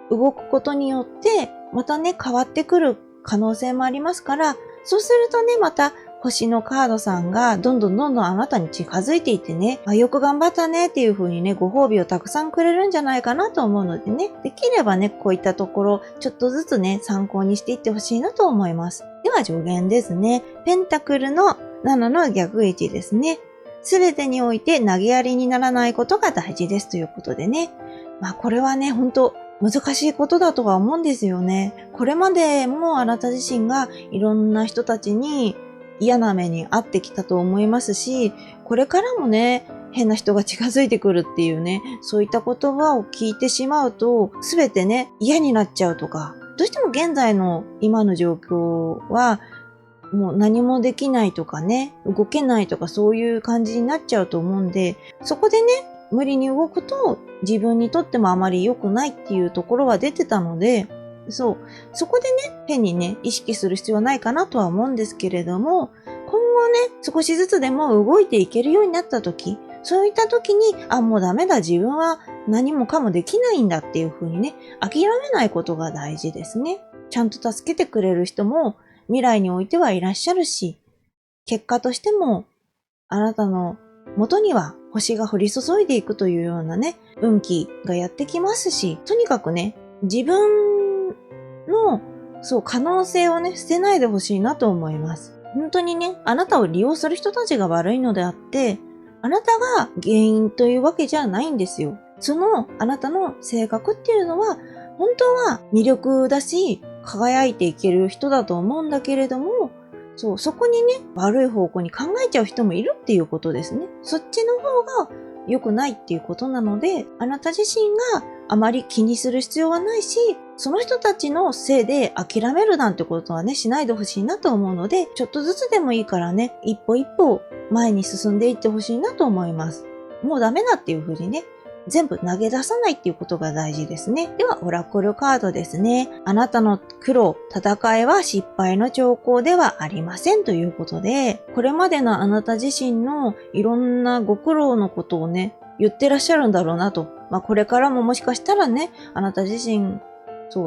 動くことによって、またね、変わってくる可能性もありますから、そうするとね、また、星のカードさんがどんどんあなたに近づいていってね、よく頑張ったねっていう風にね、ご褒美をたくさんくれるんじゃないかなと思うのでね、できればね、こういったところ、ちょっとずつね、参考にしていってほしいなと思います。では助言ですね。ペンタクルの7の逆位置ですね。すべてにおいて投げやりにならないことが大事ですということでね。これはね、本当難しいことだとは思うんですよね。これまでもあなた自身がいろんな人たちに嫌な目に遭ってきたと思いますし、これからもね、変な人が近づいてくるっていうね、そういった言葉を聞いてしまうと、すべてね、嫌になっちゃうとか、どうしても現在の今の状況は、もう何もできないとかね、動けないとかそういう感じになっちゃうと思うんで、そこでね、無理に動くと自分にとってもあまり良くないっていうところは出てたので、そこでね、変にね、意識する必要はないかなとは思うんですけれども、今後ね、少しずつでも動いていけるようになった時、そういった時に、もうダメだ、自分は何もかもできないんだっていう風にね、諦めないことが大事ですね。ちゃんと助けてくれる人も未来においてはいらっしゃるし、結果としてもあなたの元には星が降り注いでいくというようなね、運気がやってきますし、とにかくね、自分の可能性をね、捨てないでほしいなと思います。本当にね、あなたを利用する人たちが悪いのであって、あなたが原因というわけじゃないんですよ。そのあなたの性格っていうのは、本当は魅力だし、輝いていける人だと思うんだけれども、そこにね、悪い方向に考えちゃう人もいるっていうことですね。そっちの方が良くないっていうことなので、あなた自身があまり気にする必要はないし、その人たちのせいで諦めるなんてことはね、しないでほしいなと思うので、ちょっとずつでもいいからね、一歩一歩前に進んでいってほしいなと思います。もうダメだっていうふうにね、全部投げ出さないっていうことが大事ですね。では、オラクルカードですね。あなたの苦労、戦いは失敗の兆候ではありませんということで、これまでのあなた自身のいろんなご苦労のことをね、言ってらっしゃるんだろうなと。これからももしかしたらね、あなた自身、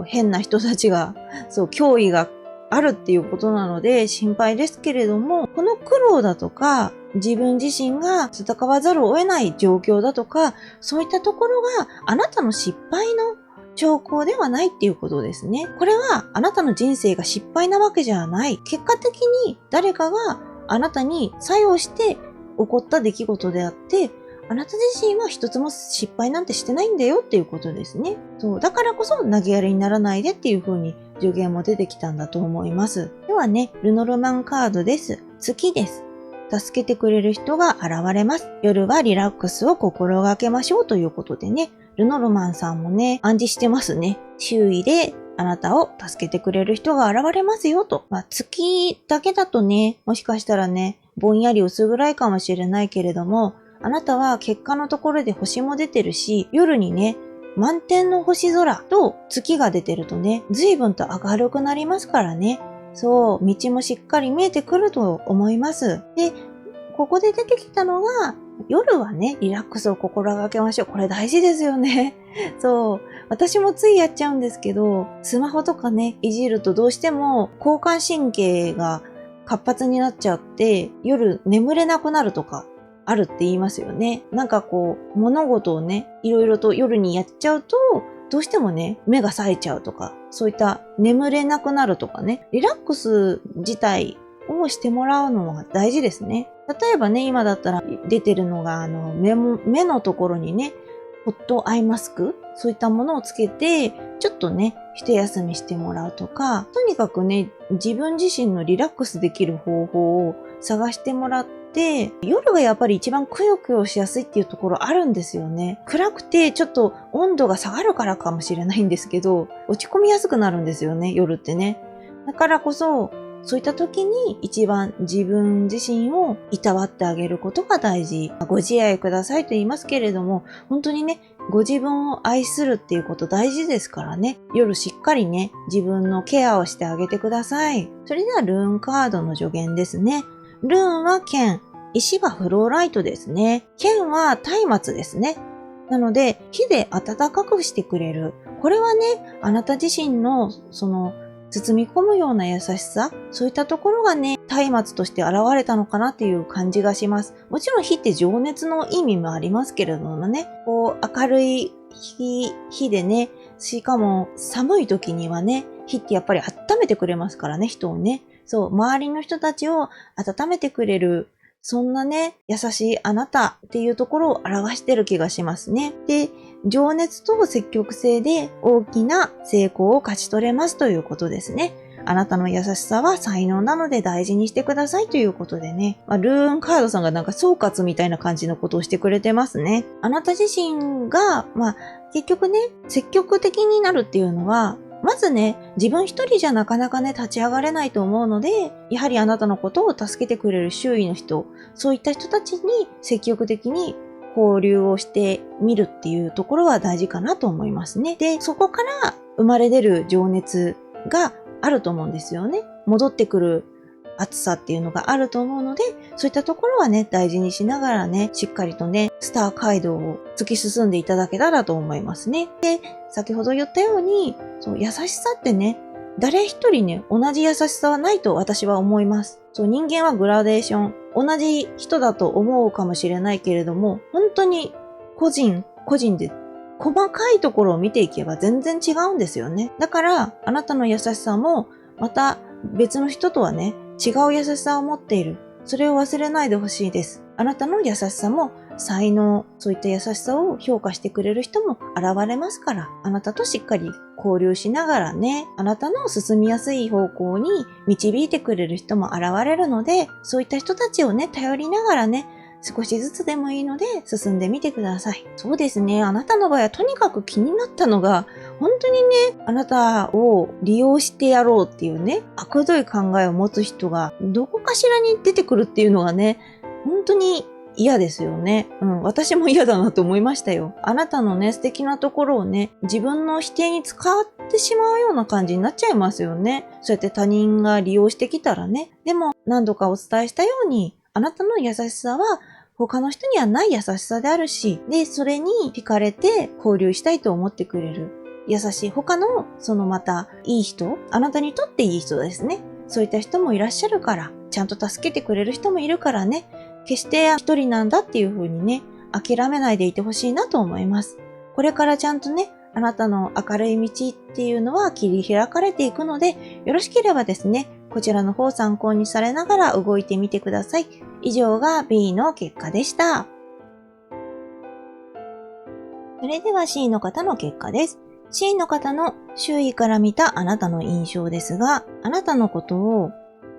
変な人たちが、脅威があるっていうことなので心配ですけれども、この苦労だとか、自分自身が戦わざるを得ない状況だとか、そういったところがあなたの失敗の兆候ではないっていうことですね。これはあなたの人生が失敗なわけじゃない。結果的に誰かがあなたに作用して起こった出来事であって、あなた自身は一つも失敗なんてしてないんだよっていうことですね。だからこそ投げやりにならないでっていう風に助言も出てきたんだと思います。ではね、ルノルマンカードです。月です。助けてくれる人が現れます。夜はリラックスを心がけましょうということでね、ルノルマンさんもね、暗示してますね。周囲であなたを助けてくれる人が現れますよと。月だけだとね、もしかしたらね、ぼんやり薄暗いかもしれないけれども、あなたは結果のところで星も出てるし、夜にね、満天の星空と月が出てるとね、随分と明るくなりますからね。道もしっかり見えてくると思います。で、ここで出てきたのが、夜はね、リラックスを心がけましょう。これ大事ですよね。私もついやっちゃうんですけど、スマホとかね、いじるとどうしても交感神経が活発になっちゃって、夜眠れなくなるとか、あるって言いますよね。物事をね、いろいろと夜にやっちゃうと、どうしてもね、目が冴えちゃうとか、そういった眠れなくなるとかね、リラックス自体をしてもらうのが大事ですね。例えばね、今だったら出てるのが、目のところにね、ホットアイマスク、そういったものをつけて、ちょっとね、一休みしてもらうとか、とにかくね、自分自身のリラックスできる方法を探してもらって、夜がやっぱり一番くよくよしやすいっていうところあるんですよね。暗くてちょっと温度が下がるからかもしれないんですけど、落ち込みやすくなるんですよね、夜ってね。だからこそ、そういった時に一番自分自身をいたわってあげることが大事。ご自愛くださいと言いますけれども、本当にね、ご自分を愛するっていうこと大事ですからね。夜しっかりね、自分のケアをしてあげてください。それではルーンカードの助言ですね。ルーンは剣、石はフローライトですね。剣は松明ですね。なので、火で暖かくしてくれる。これはね、あなた自身の包み込むような優しさ、そういったところがね、松明として現れたのかなっていう感じがします。もちろん火って情熱の意味もありますけれどもね、明るい火でね、しかも寒い時にはね、火ってやっぱり温めてくれますからね、人をね。そう、周りの人たちを温めてくれる、そんなね、優しいあなたっていうところを表してる気がしますね。で、情熱と積極性で大きな成功を勝ち取れますということですね。あなたの優しさは才能なので大事にしてくださいということでね。ルーンカードさんがなんか総括みたいな感じのことをしてくれてますね。あなた自身が、結局ね、積極的になるっていうのは、まずね、自分一人じゃなかなかね、立ち上がれないと思うので、やはりあなたのことを助けてくれる周囲の人、そういった人たちに積極的に交流をしてみるっていうところは大事かなと思いますね。で、そこから生まれ出る情熱があると思うんですよね。戻ってくる熱さっていうのがあると思うので、そういったところはね、大事にしながらね、しっかりとね、スター街道を突き進んでいただけたらと思いますね。で、先ほど言ったように、優しさってね、誰一人ね、同じ優しさはないと私は思います。人間はグラデーション。同じ人だと思うかもしれないけれども、本当に個人で細かいところを見ていけば全然違うんですよね。だから、あなたの優しさも、また別の人とはね、違う優しさを持っている。それを忘れないでほしいです。あなたの優しさも才能、そういった優しさを評価してくれる人も現れますから、あなたとしっかり交流しながらね、あなたの進みやすい方向に導いてくれる人も現れるので、そういった人たちをね、頼りながらね、少しずつでもいいので進んでみてください。そうですね。あなたの場合はとにかく気になったのが、本当にね、あなたを利用してやろうっていうね、悪どい考えを持つ人がどこかしらに出てくるっていうのがね、本当に嫌ですよね。私も嫌だなと思いましたよ。あなたのね、素敵なところをね、自分の否定に使ってしまうような感じになっちゃいますよね。そうやって他人が利用してきたらね。でも、何度かお伝えしたように、あなたの優しさは他の人にはない優しさであるし、で、それに惹かれて交流したいと思ってくれる。優しい他の、またいい人、あなたにとっていい人ですね。そういった人もいらっしゃるから、ちゃんと助けてくれる人もいるからね、決して一人なんだっていう風にね、諦めないでいてほしいなと思います。これからちゃんとね、あなたの明るい道っていうのは切り開かれていくので、よろしければですね、こちらの方参考にされながら動いてみてください。以上が B の結果でした。それでは C の方の結果です。C の方の周囲から見たあなたの印象ですが、あなたのことを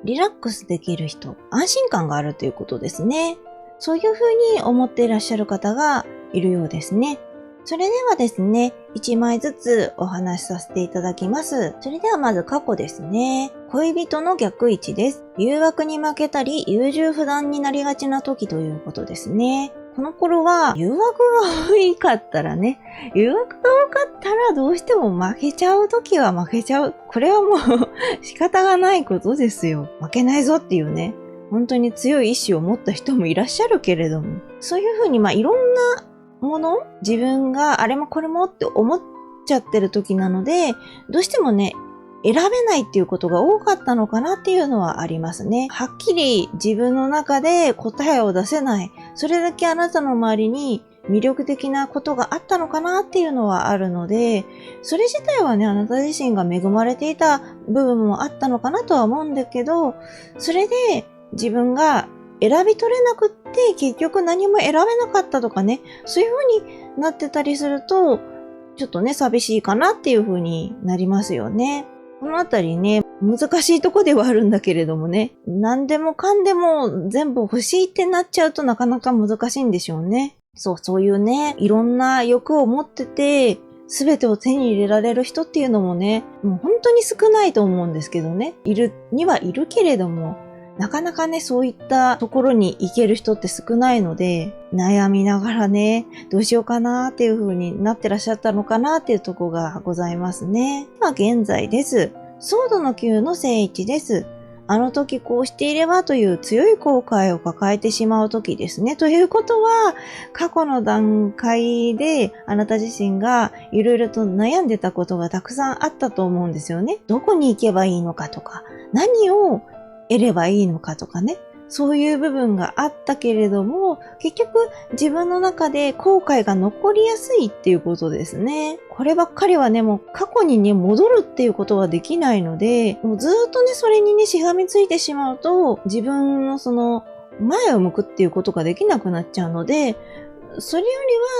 リラックスできる人、安心感があるということですね。そういうふうに思っていらっしゃる方がいるようですね。それではですね、1枚ずつお話しさせていただきます。それではまず過去ですね。恋人の逆位置です。誘惑に負けたり、優柔不断になりがちな時ということですね。この頃は誘惑が多かったらね、誘惑が多かったらどうしても負けちゃう時は負けちゃう。これはもう仕方がないことですよ。負けないぞっていうね。本当に強い意志を持った人もいらっしゃるけれども、そういうふうにいろんなもの、自分があれもこれもって思っちゃってる時なので、どうしてもね、選べないっていうことが多かったのかなっていうのはありますね。はっきり自分の中で答えを出せない。それだけあなたの周りに魅力的なことがあったのかなっていうのはあるので、それ自体はね、あなた自身が恵まれていた部分もあったのかなとは思うんだけど、それで自分が選び取れなくって結局何も選べなかったとかね、そういう風になってたりすると、ちょっとね、寂しいかなっていう風になりますよね。このあたりね、難しいとこではあるんだけれどもね、何でもかんでも全部欲しいってなっちゃうとなかなか難しいんでしょうね。そういうね、いろんな欲を持ってて、すべてを手に入れられる人っていうのもね、もう本当に少ないと思うんですけどね。いるにはいるけれども、なかなかね、そういったところに行ける人って少ないので、悩みながらね、どうしようかなっていう風になってらっしゃったのかなっていうところがございますね。現在です。ソードの9の正位置です。あの時こうしていればという強い後悔を抱えてしまう時ですね。ということは、過去の段階であなた自身がいろいろと悩んでたことがたくさんあったと思うんですよね。どこに行けばいいのかとか、何を得ればいいのかとかね。そういう部分があったけれども、結局自分の中で後悔が残りやすいっていうことですね。こればっかりはね、もう過去にね、戻るっていうことはできないので、もうずーっとね、それにね、しがみついてしまうと、自分のその、前を向くっていうことができなくなっちゃうので、それよ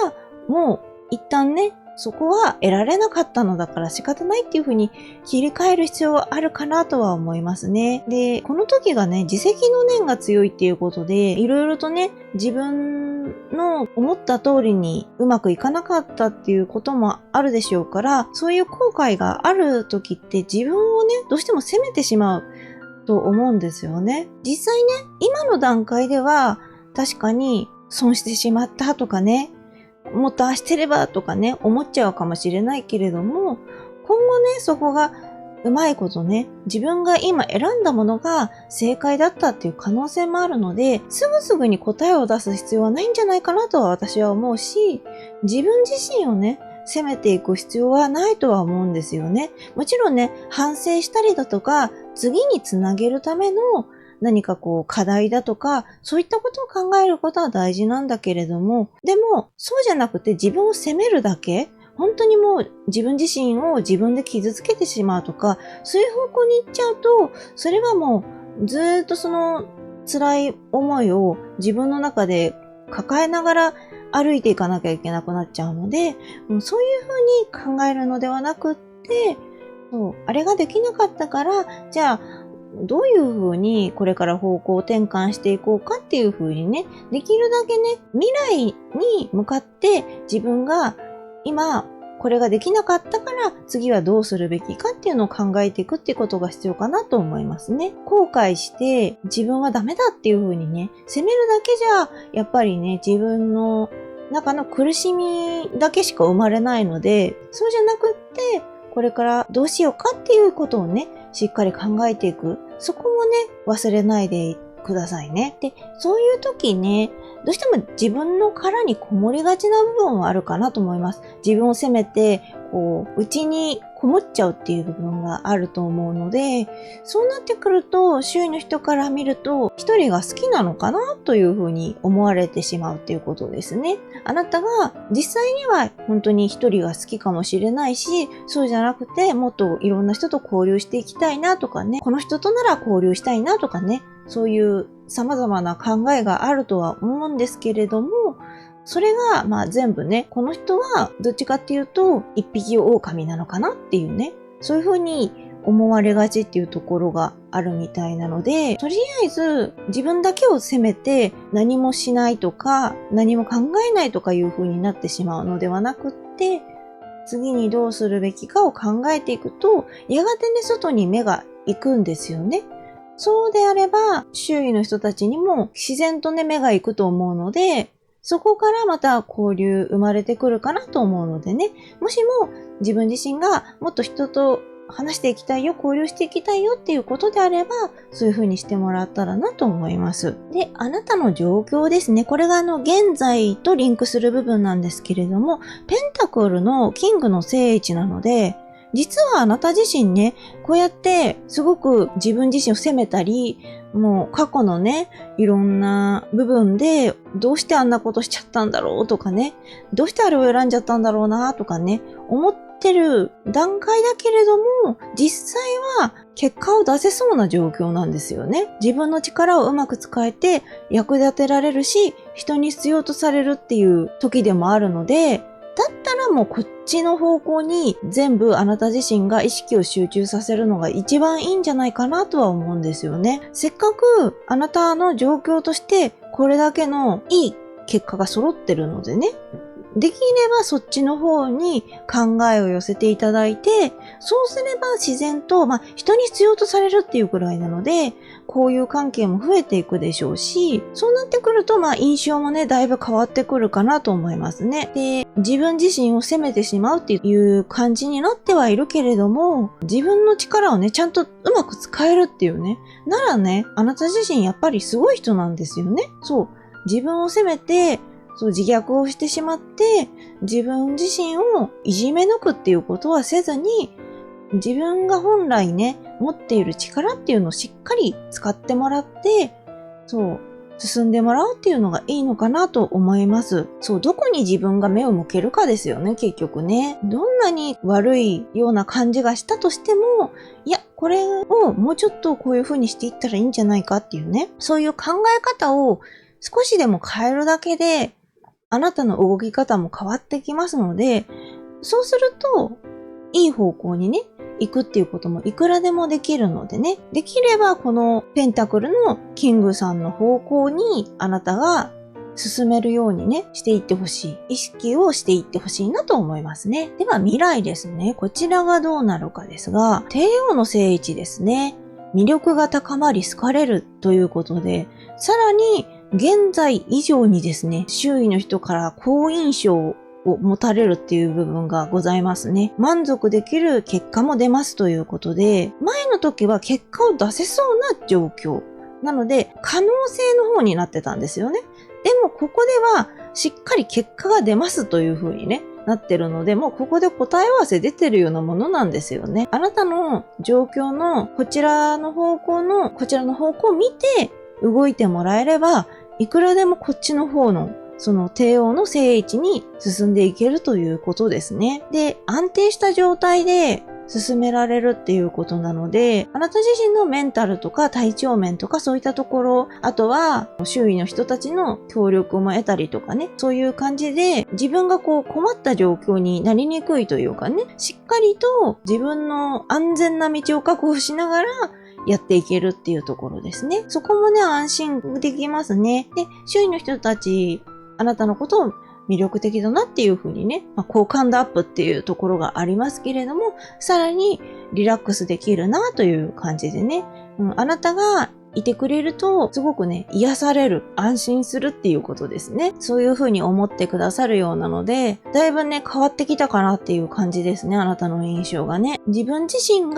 りは、もう一旦ね、そこは得られなかったのだから仕方ないっていう風に切り替える必要はあるかなとは思いますね。で、この時がね、自責の念が強いっていうことで、いろいろとね、自分の思った通りにうまくいかなかったっていうこともあるでしょうから、そういう後悔がある時って自分をね、どうしても責めてしまうと思うんですよね。実際ね、今の段階では確かに損してしまったとかね、もっとああしてればとかね、思っちゃうかもしれないけれども、今後ね、そこがうまいことね、自分が今選んだものが正解だったっていう可能性もあるので、すぐに答えを出す必要はないんじゃないかなとは私は思うし、自分自身をね、責めていく必要はないとは思うんですよね。もちろんね、反省したりだとか、次につなげるための何かこう課題だとか、そういったことを考えることは大事なんだけれども、でも、そうじゃなくて自分を責めるだけ、本当にもう自分自身を自分で傷つけてしまうとか、そういう方向に行っちゃうと、それはもうずーっとその辛い思いを自分の中で抱えながら歩いていかなきゃいけなくなっちゃうので、もうそういうふうに考えるのではなくって、あれができなかったから、じゃあ、どういう風にこれから方向転換していこうかっていう風にね、できるだけね、未来に向かって自分が今これができなかったから次はどうするべきかっていうのを考えていくっていうことが必要かなと思いますね。後悔して自分はダメだっていう風にね、責めるだけじゃやっぱりね、自分の中の苦しみだけしか生まれないので、そうじゃなくってこれからどうしようかっていうことをね、しっかり考えていく。そこもね、忘れないでくださいね。で、そういう時ね、どうしても自分の殻にこもりがちな部分はあるかなと思います。自分を責めて、内にこもっちゃうっていう部分があると思うので、そうなってくると、周囲の人から見ると、一人が好きなのかなというふうに思われてしまうっていうことですね。あなたが実際には本当に一人が好きかもしれないし、そうじゃなくて、もっといろんな人と交流していきたいなとかね、この人となら交流したいなとかね、そういう様々な考えがあるとは思うんですけれども、それが全部ね、この人はどっちかっていうと一匹狼なのかなっていうね、そういうふうに思われがちっていうところがあるみたいなので、とりあえず自分だけを責めて何もしないとか何も考えないとかいうふうになってしまうのではなくって、次にどうするべきかを考えていくと、やがてね、外に目が行くんですよね。そうであれば、周囲の人たちにも自然とね、目が行くと思うので、そこからまた交流生まれてくるかなと思うのでね、もしも自分自身がもっと人と話していきたいよ、交流していきたいよっていうことであれば、そういう風にしてもらったらなと思います。で、あなたの状況ですね。これが現在とリンクする部分なんですけれども、ペンタクルのキングの正位置なので、実はあなた自身ね、こうやってすごく自分自身を責めたり、もう過去のね、いろんな部分でどうしてあんなことしちゃったんだろうとかね、どうしてあれを選んじゃったんだろうなとかね、思ってる段階だけれども、実際は結果を出せそうな状況なんですよね。自分の力をうまく使えて役立てられるし、人に必要とされるっていう時でもあるので、だったらもうこっちの方向に全部あなた自身が意識を集中させるのが一番いいんじゃないかなとは思うんですよね。せっかくあなたの状況としてこれだけのいい結果が揃ってるのでね。できればそっちの方に考えを寄せていただいて、そうすれば自然と、人に必要とされるっていうくらいなので、こういう関係も増えていくでしょうし、そうなってくると、印象もね、だいぶ変わってくるかなと思いますね。で、自分自身を責めてしまうっていう感じになってはいるけれども、自分の力をね、ちゃんとうまく使えるっていうね、ならね、あなた自身やっぱりすごい人なんですよね。そう。自分を責めて、自虐をしてしまって、自分自身をいじめ抜くっていうことはせずに、自分が本来ね、持っている力っていうのをしっかり使ってもらって、進んでもらうっていうのがいいのかなと思います。どこに自分が目を向けるかですよね、結局ね。どんなに悪いような感じがしたとしても、いや、これをもうちょっとこういう風にしていったらいいんじゃないかっていうね、そういう考え方を少しでも変えるだけで、あなたの動き方も変わってきますので、そうすると、いい方向にね、行くっていうこともいくらでもできるのでね、できればこのペンタクルのキングさんの方向にあなたが進めるようにね、していってほしい。意識をしていってほしいなと思いますね。では未来ですね。こちらがどうなるかですが、帝王の正位置ですね。魅力が高まり好かれるということで、さらに現在以上にですね、周囲の人から好印象を持たれるっていう部分がございますね。満足できる結果も出ますということで、前の時は結果を出せそうな状況。なので、可能性の方になってたんですよね。でもここではしっかり結果が出ますという風にね、なってるので、もうここで答え合わせ出てるようなものなんですよね。あなたの状況のこちらの方向を見て動いてもらえれば、いくらでもこっちの方のその帝王の正位置に進んでいけるということですね。で、安定した状態で進められるっていうことなので、あなた自身のメンタルとか体調面とかそういったところ、あとは周囲の人たちの協力も得たりとかね、そういう感じで自分が困った状況になりにくいというかね、しっかりと自分の安全な道を確保しながらやっていけるっていうところですね。そこもね、安心できますね。で、周囲の人たち、あなたのことを魅力的だなっていう風にね、好感度アップっていうところがありますけれども、さらにリラックスできるなという感じでね、あなたがいてくれると、すごくね、癒される、安心するっていうことですね。そういう風に思ってくださるようなので、だいぶね、変わってきたかなっていう感じですね、あなたの印象がね。自分自身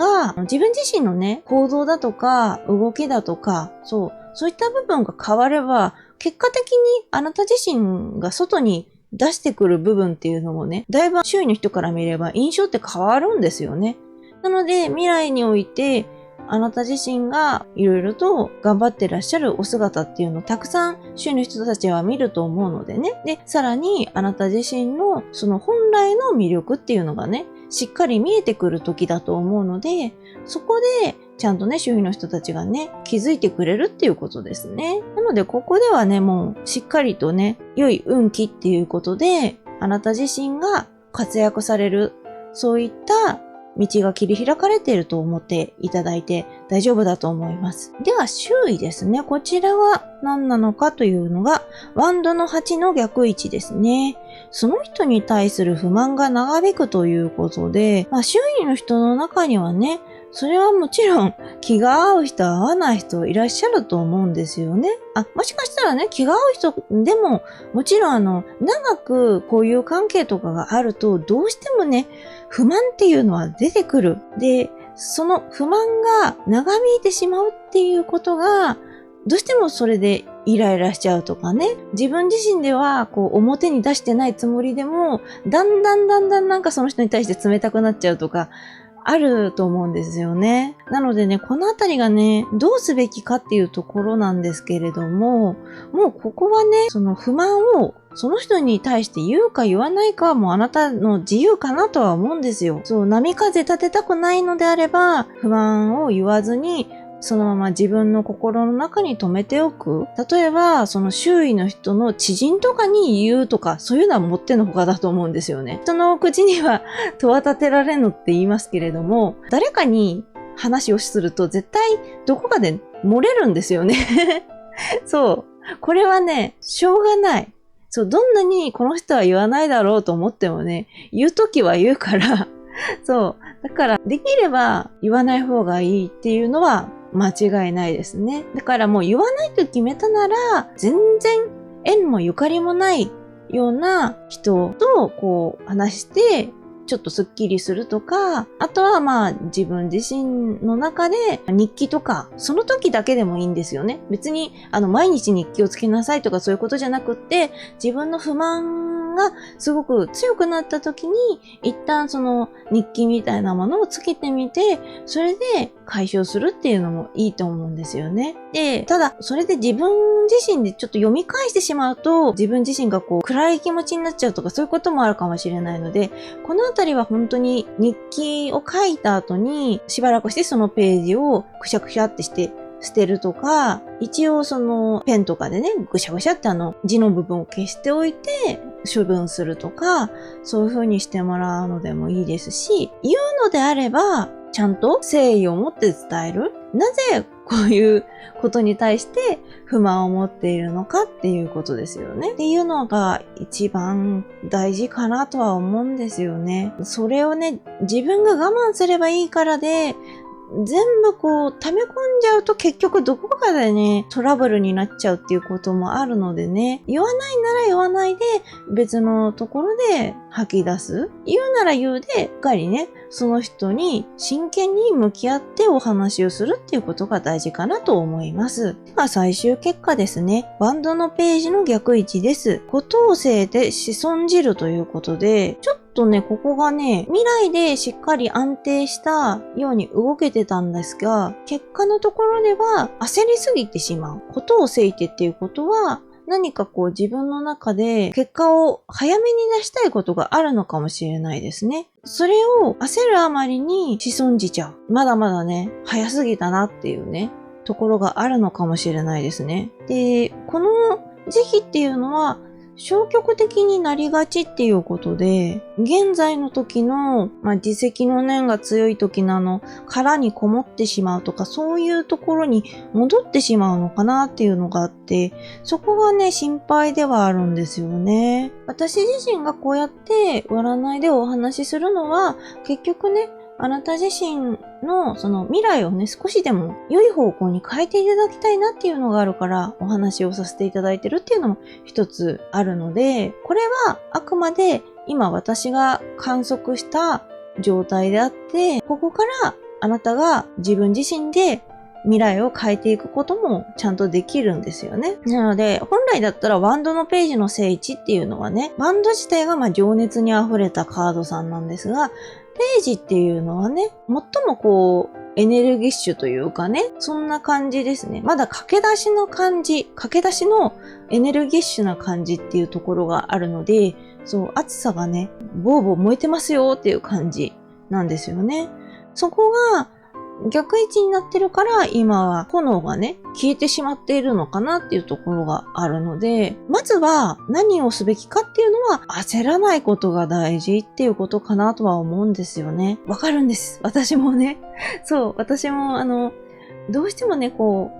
のね、行動だとか、動きだとか、そういった部分が変われば、結果的にあなた自身が外に出してくる部分っていうのもね、だいぶ周囲の人から見れば印象って変わるんですよね。なので、未来において、あなた自身がいろいろと頑張ってらっしゃるお姿っていうのをたくさん周囲の人たちは見ると思うのでね。で、さらにあなた自身のその本来の魅力っていうのがね、しっかり見えてくる時だと思うので、そこでちゃんとね、周囲の人たちがね、気づいてくれるっていうことですね。なので、ここではね、もうしっかりとね、良い運気っていうことで、あなた自身が活躍される、そういった道が切り開かれていると思っていただいて大丈夫だと思います。では周囲ですね。こちらは何なのかというのが、ワンドの8の逆位置ですね。その人に対する不満が長引くということで、周囲の人の中にはね、それはもちろん気が合う人合わない人いらっしゃると思うんですよね。もしかしたらね、気が合う人でも、もちろん長くこういう関係とかがあると、どうしてもね、不満っていうのは出てくる。で、その不満が長引いてしまうっていうことが、どうしてもそれでイライラしちゃうとかね。自分自身では表に出してないつもりでも、だんだんなんかその人に対して冷たくなっちゃうとか、あると思うんですよね。なのでね、このあたりがね、どうすべきかっていうところなんですけれども、もうここはね、その不満をその人に対して言うか言わないかはもうあなたの自由かなとは思うんですよ。そう、波風立てたくないのであれば、不満を言わずに、そのまま自分の心の中に留めておく。例えば、その周囲の人の知人とかに言うとか、そういうのはもってのほかだと思うんですよね。人の口には戸は立てられんのって言いますけれども、誰かに話をすると絶対どこかで漏れるんですよね。そう。これはね、しょうがない。そう、どんなにこの人は言わないだろうと思ってもね、言うときは言うから、そう。だから、できれば言わない方がいいっていうのは間違いないですね。だからもう言わないと決めたなら、全然縁もゆかりもないような人とこう話して、ちょっとスッキリするとか、あとはまあ自分自身の中で日記とか、その時だけでもいいんですよね。別に毎日日記をつけなさいとかそういうことじゃなくって、自分の不満がすごく強くなった時に、一旦その日記みたいなものをつけてみて、それで解消するっていうのもいいと思うんですよね。で、ただ、それで自分自身でちょっと読み返してしまうと、自分自身がこう暗い気持ちになっちゃうとかそういうこともあるかもしれないので、このあたりは本当に日記を書いた後に、しばらくしてそのページをくしゃくしゃってして捨てるとか、一応そのペンとかでね、ぐしゃぐしゃって字の部分を消しておいて処分するとか、そういう風にしてもらうのでもいいですし、言うのであれば、ちゃんと誠意を持って伝える。なぜこういうことに対して不満を持っているのかっていうことですよね。っていうのが一番大事かなとは思うんですよね。それをね、自分が我慢すればいいからで、全部こう溜め込んじゃうと結局どこかでね、トラブルになっちゃうっていうこともあるのでね、言わないなら言わないで別のところで吐き出す。言うなら言うで、しっかりね、その人に真剣に向き合ってお話をするっていうことが大事かなと思います。では最終結果ですね。バンドのページの逆位置です。五等星で子孫汁ということで、ちょっとね、ここがね、未来でしっかり安定したように動けてたんですが、結果のところでは焦りすぎてしまう。ことをせいてっていうことは、何かこう自分の中で結果を早めに出したいことがあるのかもしれないですね。それを焦るあまりに潜んじちゃう。まだまだね、早すぎたなっていうね、ところがあるのかもしれないですね。で、この時期っていうのは、消極的になりがちっていうことで、現在の時の、自責の念が強い時の殻にこもってしまうとか、そういうところに戻ってしまうのかなっていうのがあって、そこがね、心配ではあるんですよね。私自身がこうやって占いでお話しするのは、結局ね、あなた自身のその未来をね、少しでも良い方向に変えていただきたいなっていうのがあるからお話をさせていただいてるっていうのも一つあるので、これはあくまで今私が観測した状態であって、ここからあなたが自分自身で未来を変えていくこともちゃんとできるんですよね。なので、本来だったらバンドのページの聖地っていうのはね、バンド自体が情熱に溢れたカードさんなんですが、ページっていうのはね、最もこう、エネルギッシュというかね、そんな感じですね。まだ駆け出しの感じ、駆け出しのエネルギッシュな感じっていうところがあるので、そう、熱さがね、ボーボー燃えてますよっていう感じなんですよね。そこが逆位置になってるから今は炎がね、消えてしまっているのかなっていうところがあるので、まずは何をすべきかっていうのは焦らないことが大事っていうことかなとは思うんですよね。わかるんです。私もね。そう、私もどうしてもね、こ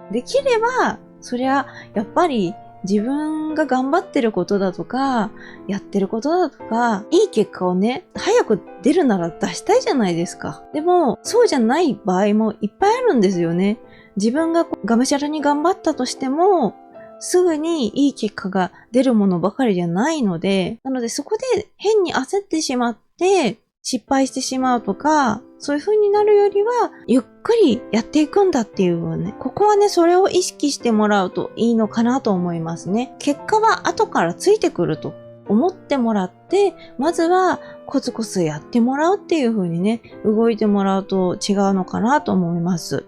う、できれば、そりゃ、やっぱり自分が頑張ってることだとか、やってることだとか、いい結果をね、早く出るなら出したいじゃないですか。でも、そうじゃない場合もいっぱいあるんですよね。自分ががむしゃらに頑張ったとしても、すぐにいい結果が出るものばかりじゃないので、なのでそこで変に焦ってしまって、失敗してしまうとか、そういう風になるよりは、ゆっくりやっていくんだっていうね、ここはね、それを意識してもらうといいのかなと思いますね。結果は後からついてくると思ってもらって、まずはコツコツやってもらうっていう風にね、動いてもらうと違うのかなと思います。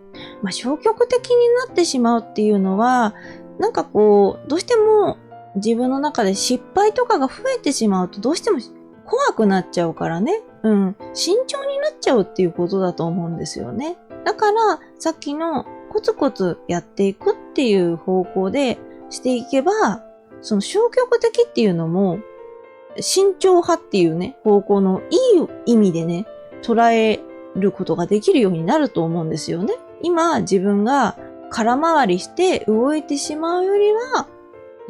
消極的になってしまうっていうのは、なんかこう、どうしても自分の中で失敗とかが増えてしまうとどうしても怖くなっちゃうからね。慎重になっちゃうっていうことだと思うんですよね。だから、さっきのコツコツやっていくっていう方向でしていけば、その消極的っていうのも、慎重派っていうね、方向のいい意味でね、捉えることができるようになると思うんですよね。今、自分が空回りして動いてしまうよりは、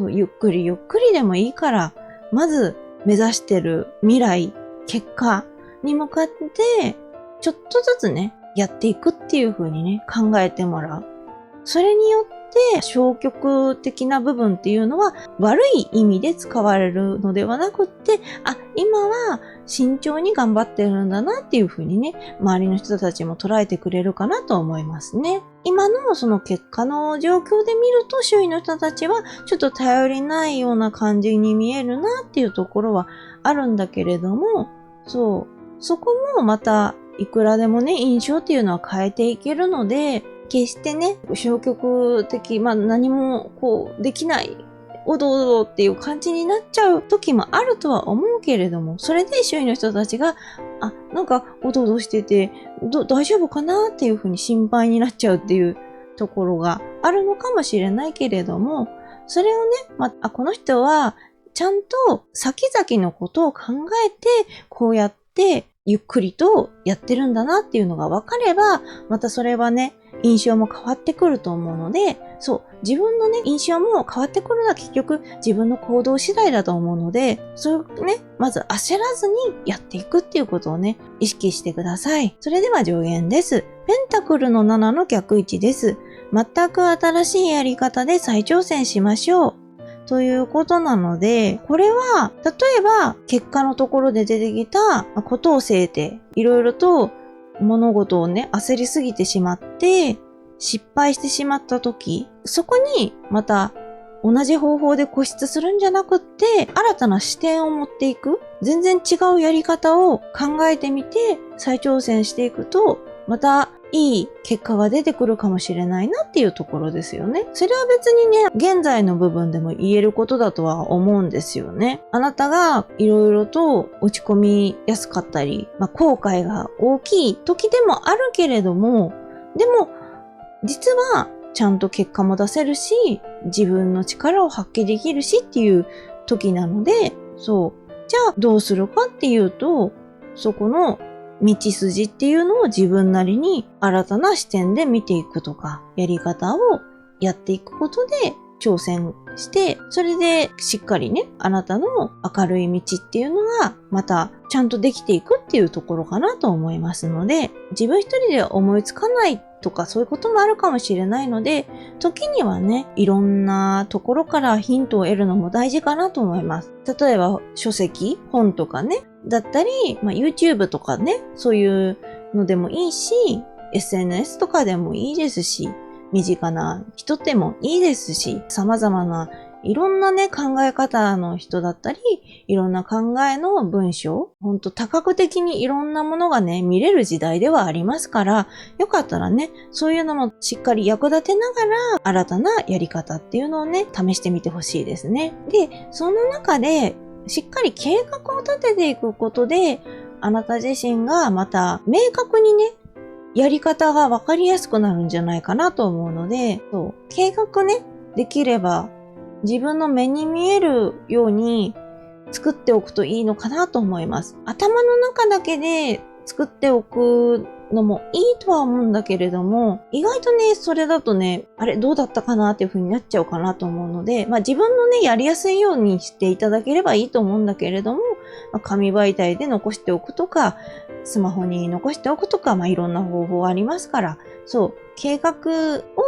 ゆっくりゆっくりでもいいから、まず目指してる未来、結果に向かって、ちょっとずつね、やっていくっていう風にね、考えてもらう。それによって消極的な部分っていうのは悪い意味で使われるのではなくって、今は慎重に頑張ってるんだなっていう風にね、周りの人たちも捉えてくれるかなと思いますね。今のその結果の状況で見ると周囲の人たちはちょっと頼りないような感じに見えるなっていうところはあるんだけれども、そこもまたいくらでもね、印象っていうのは変えていけるので、決してね、消極的、何もできない、おどおどっていう感じになっちゃう時もあるとは思うけれども、それで周囲の人たちが、なんかおどおどしてて、大丈夫かなっていうふうに心配になっちゃうっていうところがあるのかもしれないけれども、それをね、この人はちゃんと先々のことを考えて、こうやってゆっくりとやってるんだなっていうのが分かれば、またそれはね、印象も変わってくると思うので、自分のね、印象も変わってくるのは結局自分の行動次第だと思うので、それをね、まず焦らずにやっていくっていうことをね、意識してください。それでは上限です。ペンタクルの7の逆位置です。全く新しいやり方で再挑戦しましょう。ということなので、これは、例えば、結果のところで出てきたことをせいて、いろいろと物事をね、焦りすぎてしまって、失敗してしまったとき、そこにまた同じ方法で固執するんじゃなくって、新たな視点を持っていく、全然違うやり方を考えてみて、再挑戦していくと、またいい結果が出てくるかもしれないなっていうところですよね。それは別にね、現在の部分でも言えることだとは思うんですよね。あなたがいろいろと落ち込みやすかったり、後悔が大きい時でもあるけれども、でも、実はちゃんと結果も出せるし、自分の力を発揮できるしっていう時なので、じゃあどうするかっていうと、そこの道筋っていうのを自分なりに新たな視点で見ていくとか、やり方をやっていくことで挑戦して、それでしっかりね、あなたの明るい道っていうのがまたちゃんとできていくっていうところかなと思いますので、自分一人では思いつかないとかそういうこともあるかもしれないので、時にはね、いろんなところからヒントを得るのも大事かなと思います。例えば書籍、本とかね、だったり、YouTube とかね、そういうのでもいいし、SNS とかでもいいですし、身近な人でもいいですし、様々ないろんなね、考え方の人だったり、いろんな考えの文章、ほんと多角的にいろんなものがね、見れる時代ではありますから、よかったらね、そういうのもしっかり役立てながら、新たなやり方っていうのをね、試してみてほしいですね。で、その中で、しっかり計画を立てていくことで、あなた自身がまた明確にね、やり方がわかりやすくなるんじゃないかなと思うので、計画ね、できれば自分の目に見えるように作っておくといいのかなと思います。頭の中だけで作っておくのもいいとは思うんだけれども、意外とね、それだとね、どうだったかなっていう風になっちゃうかなと思うので、自分のね、やりやすいようにしていただければいいと思うんだけれども、紙媒体で残しておくとか、スマホに残しておくとか、いろんな方法ありますから、計画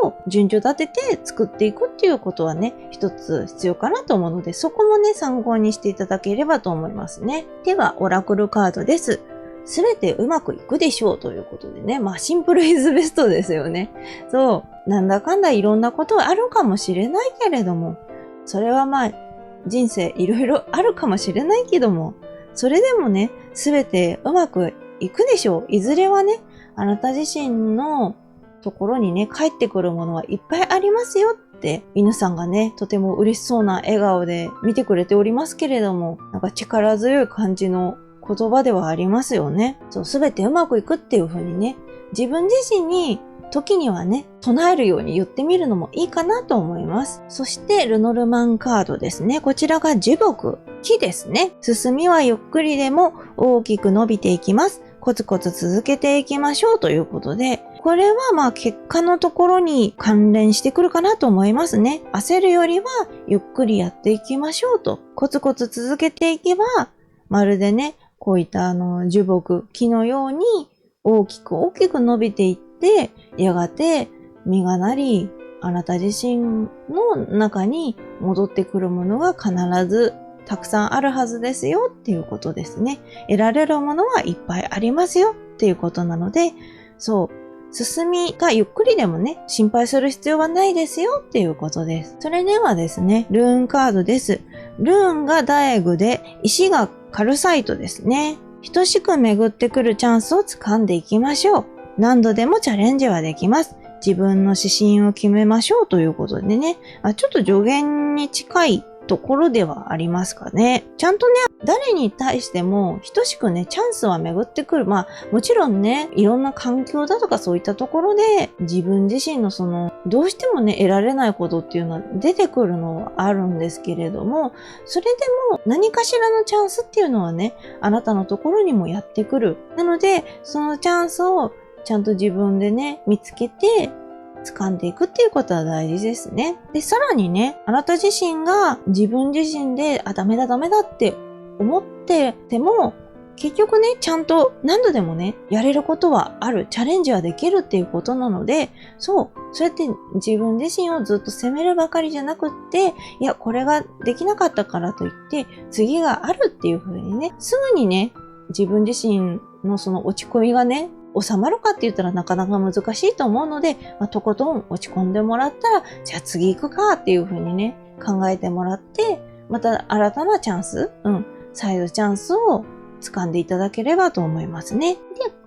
を順序立てて作っていくっていうことはね、一つ必要かなと思うので、そこもね、参考にしていただければと思いますね。では、オラクルカードです。すべてうまくいくでしょうということでね。シンプルイズベストですよね。なんだかんだいろんなことはあるかもしれないけれども、それは人生いろいろあるかもしれないけども、それでもね、すべてうまくいくでしょう。いずれはね、あなた自身のところにね、帰ってくるものはいっぱいありますよって、犬さんがね、とても嬉しそうな笑顔で見てくれておりますけれども、なんか力強い感じの言葉ではありますよね。そう、すべてうまくいくっていう風にね、自分自身に時にはね、唱えるように言ってみるのもいいかなと思います。そして、ルノルマンカードですね。こちらが樹木、木ですね。進みはゆっくりでも大きく伸びていきます。コツコツ続けていきましょうということで、これはまあ結果のところに関連してくるかなと思いますね。焦るよりはゆっくりやっていきましょうと。コツコツ続けていけば、まるでね、こういった樹木、木のように大きく大きく伸びていって、やがて実がなり、あなた自身の中に戻ってくるものが必ずたくさんあるはずですよっていうことですね。得られるものはいっぱいありますよっていうことなので、そう、進みがゆっくりでもね、心配する必要はないですよっていうことです。それではですね、ルーンカードです。ルーンがダイグで、石がカルサイトですね。等しく巡ってくるチャンスを掴んでいきましょう。何度でもチャレンジはできます。自分の指針を決めましょうということでね、ちょっと助言に近いところではありますかね。ちゃんとね、誰に対しても等しくね、チャンスは巡ってくる。まあ、もちろんね、いろんな環境だとかそういったところで、自分自身のどうしてもね、得られないことっていうのは出てくるのはあるんですけれども、それでも何かしらのチャンスっていうのはね、あなたのところにもやってくる。なので、そのチャンスをちゃんと自分でね、見つけて、掴んでいくっていうことは大事ですね。で、さらにね、あなた自身が自分自身で、ダメだって思ってても、結局ね、ちゃんと何度でもね、やれることはある、チャレンジはできるっていうことなので、そうやって自分自身をずっと責めるばかりじゃなくって、いや、これができなかったからといって、次があるっていう風にね、すぐにね、自分自身の落ち込みがね、収まるかって言ったらなかなか難しいと思うので、とことん落ち込んでもらったら、じゃあ次行くかっていう風にね、考えてもらって、また新たなチャンス、再度チャンスを掴んでいただければと思いますね。で、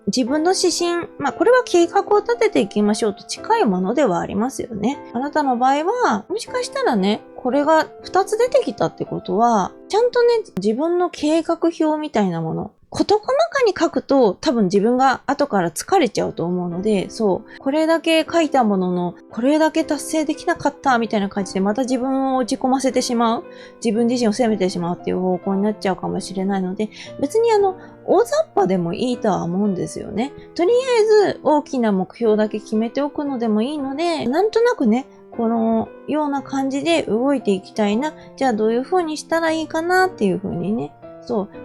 自分の指針、これは計画を立てていきましょうと近いものではありますよね。あなたの場合は、もしかしたらね、これが2つ出てきたってことは、ちゃんとね、自分の計画表みたいなもの、事細かに書くと多分自分が後から疲れちゃうと思うので、これだけ書いたものの、これだけ達成できなかったみたいな感じでまた自分を落ち込ませてしまう、自分自身を責めてしまうっていう方向になっちゃうかもしれないので、別に大雑把でもいいとは思うんですよね。とりあえず大きな目標だけ決めておくのでもいいので、なんとなくね、このような感じで動いていきたいな。じゃあどういう風にしたらいいかなっていう風にね。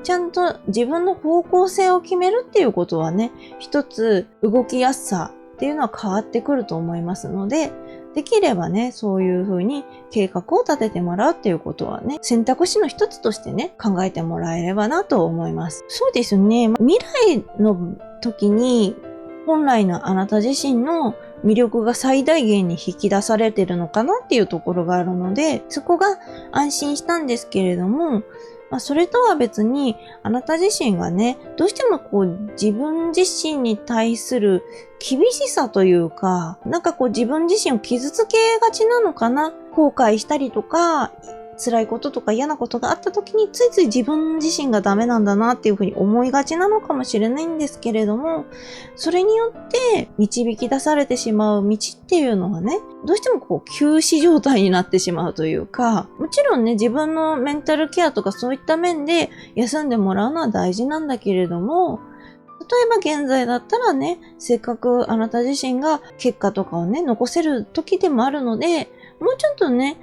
ちゃんと自分の方向性を決めるっていうことはね、一つ動きやすさっていうのは変わってくると思いますので、できればね、そういう風に計画を立ててもらうっていうことはね、選択肢の一つとしてね、考えてもらえればなと思います。そうですね。未来の時に、本来のあなた自身の魅力が最大限に引き出されてるのかなっていうところがあるので、そこが安心したんですけれども、それとは別に、あなた自身がね、どうしても自分自身に対する厳しさというか、自分自身を傷つけがちなのかな？後悔したりとか、辛いこととか嫌なことがあった時についつい自分自身がダメなんだなっていうふうに思いがちなのかもしれないんですけれども、それによって導き出されてしまう道っていうのはね、どうしても休止状態になってしまうというか、もちろんね、自分のメンタルケアとかそういった面で休んでもらうのは大事なんだけれども、例えば現在だったらね、せっかくあなた自身が結果とかをね、残せる時でもあるので、もうちょっとね、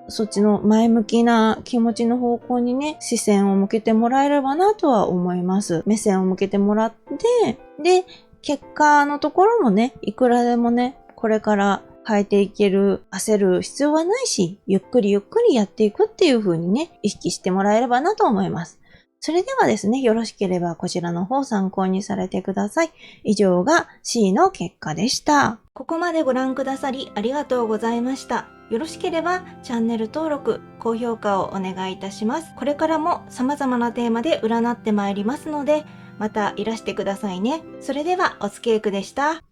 そっちの前向きな気持ちの方向にね、視線を向けてもらえればなとは思います。目線を向けてもらって、で、結果のところもね、いくらでもね、これから変えていける、焦る必要はないし、ゆっくりやっていくっていう風にね、意識してもらえればなと思います。それではですね、よろしければこちらの方参考にされてください。以上が C の結果でした。ここまでご覧くださりありがとうございました。よろしければチャンネル登録、高評価をお願いいたします。これからも様々なテーマで占ってまいりますので、またいらしてくださいね。それではおつけいくでした。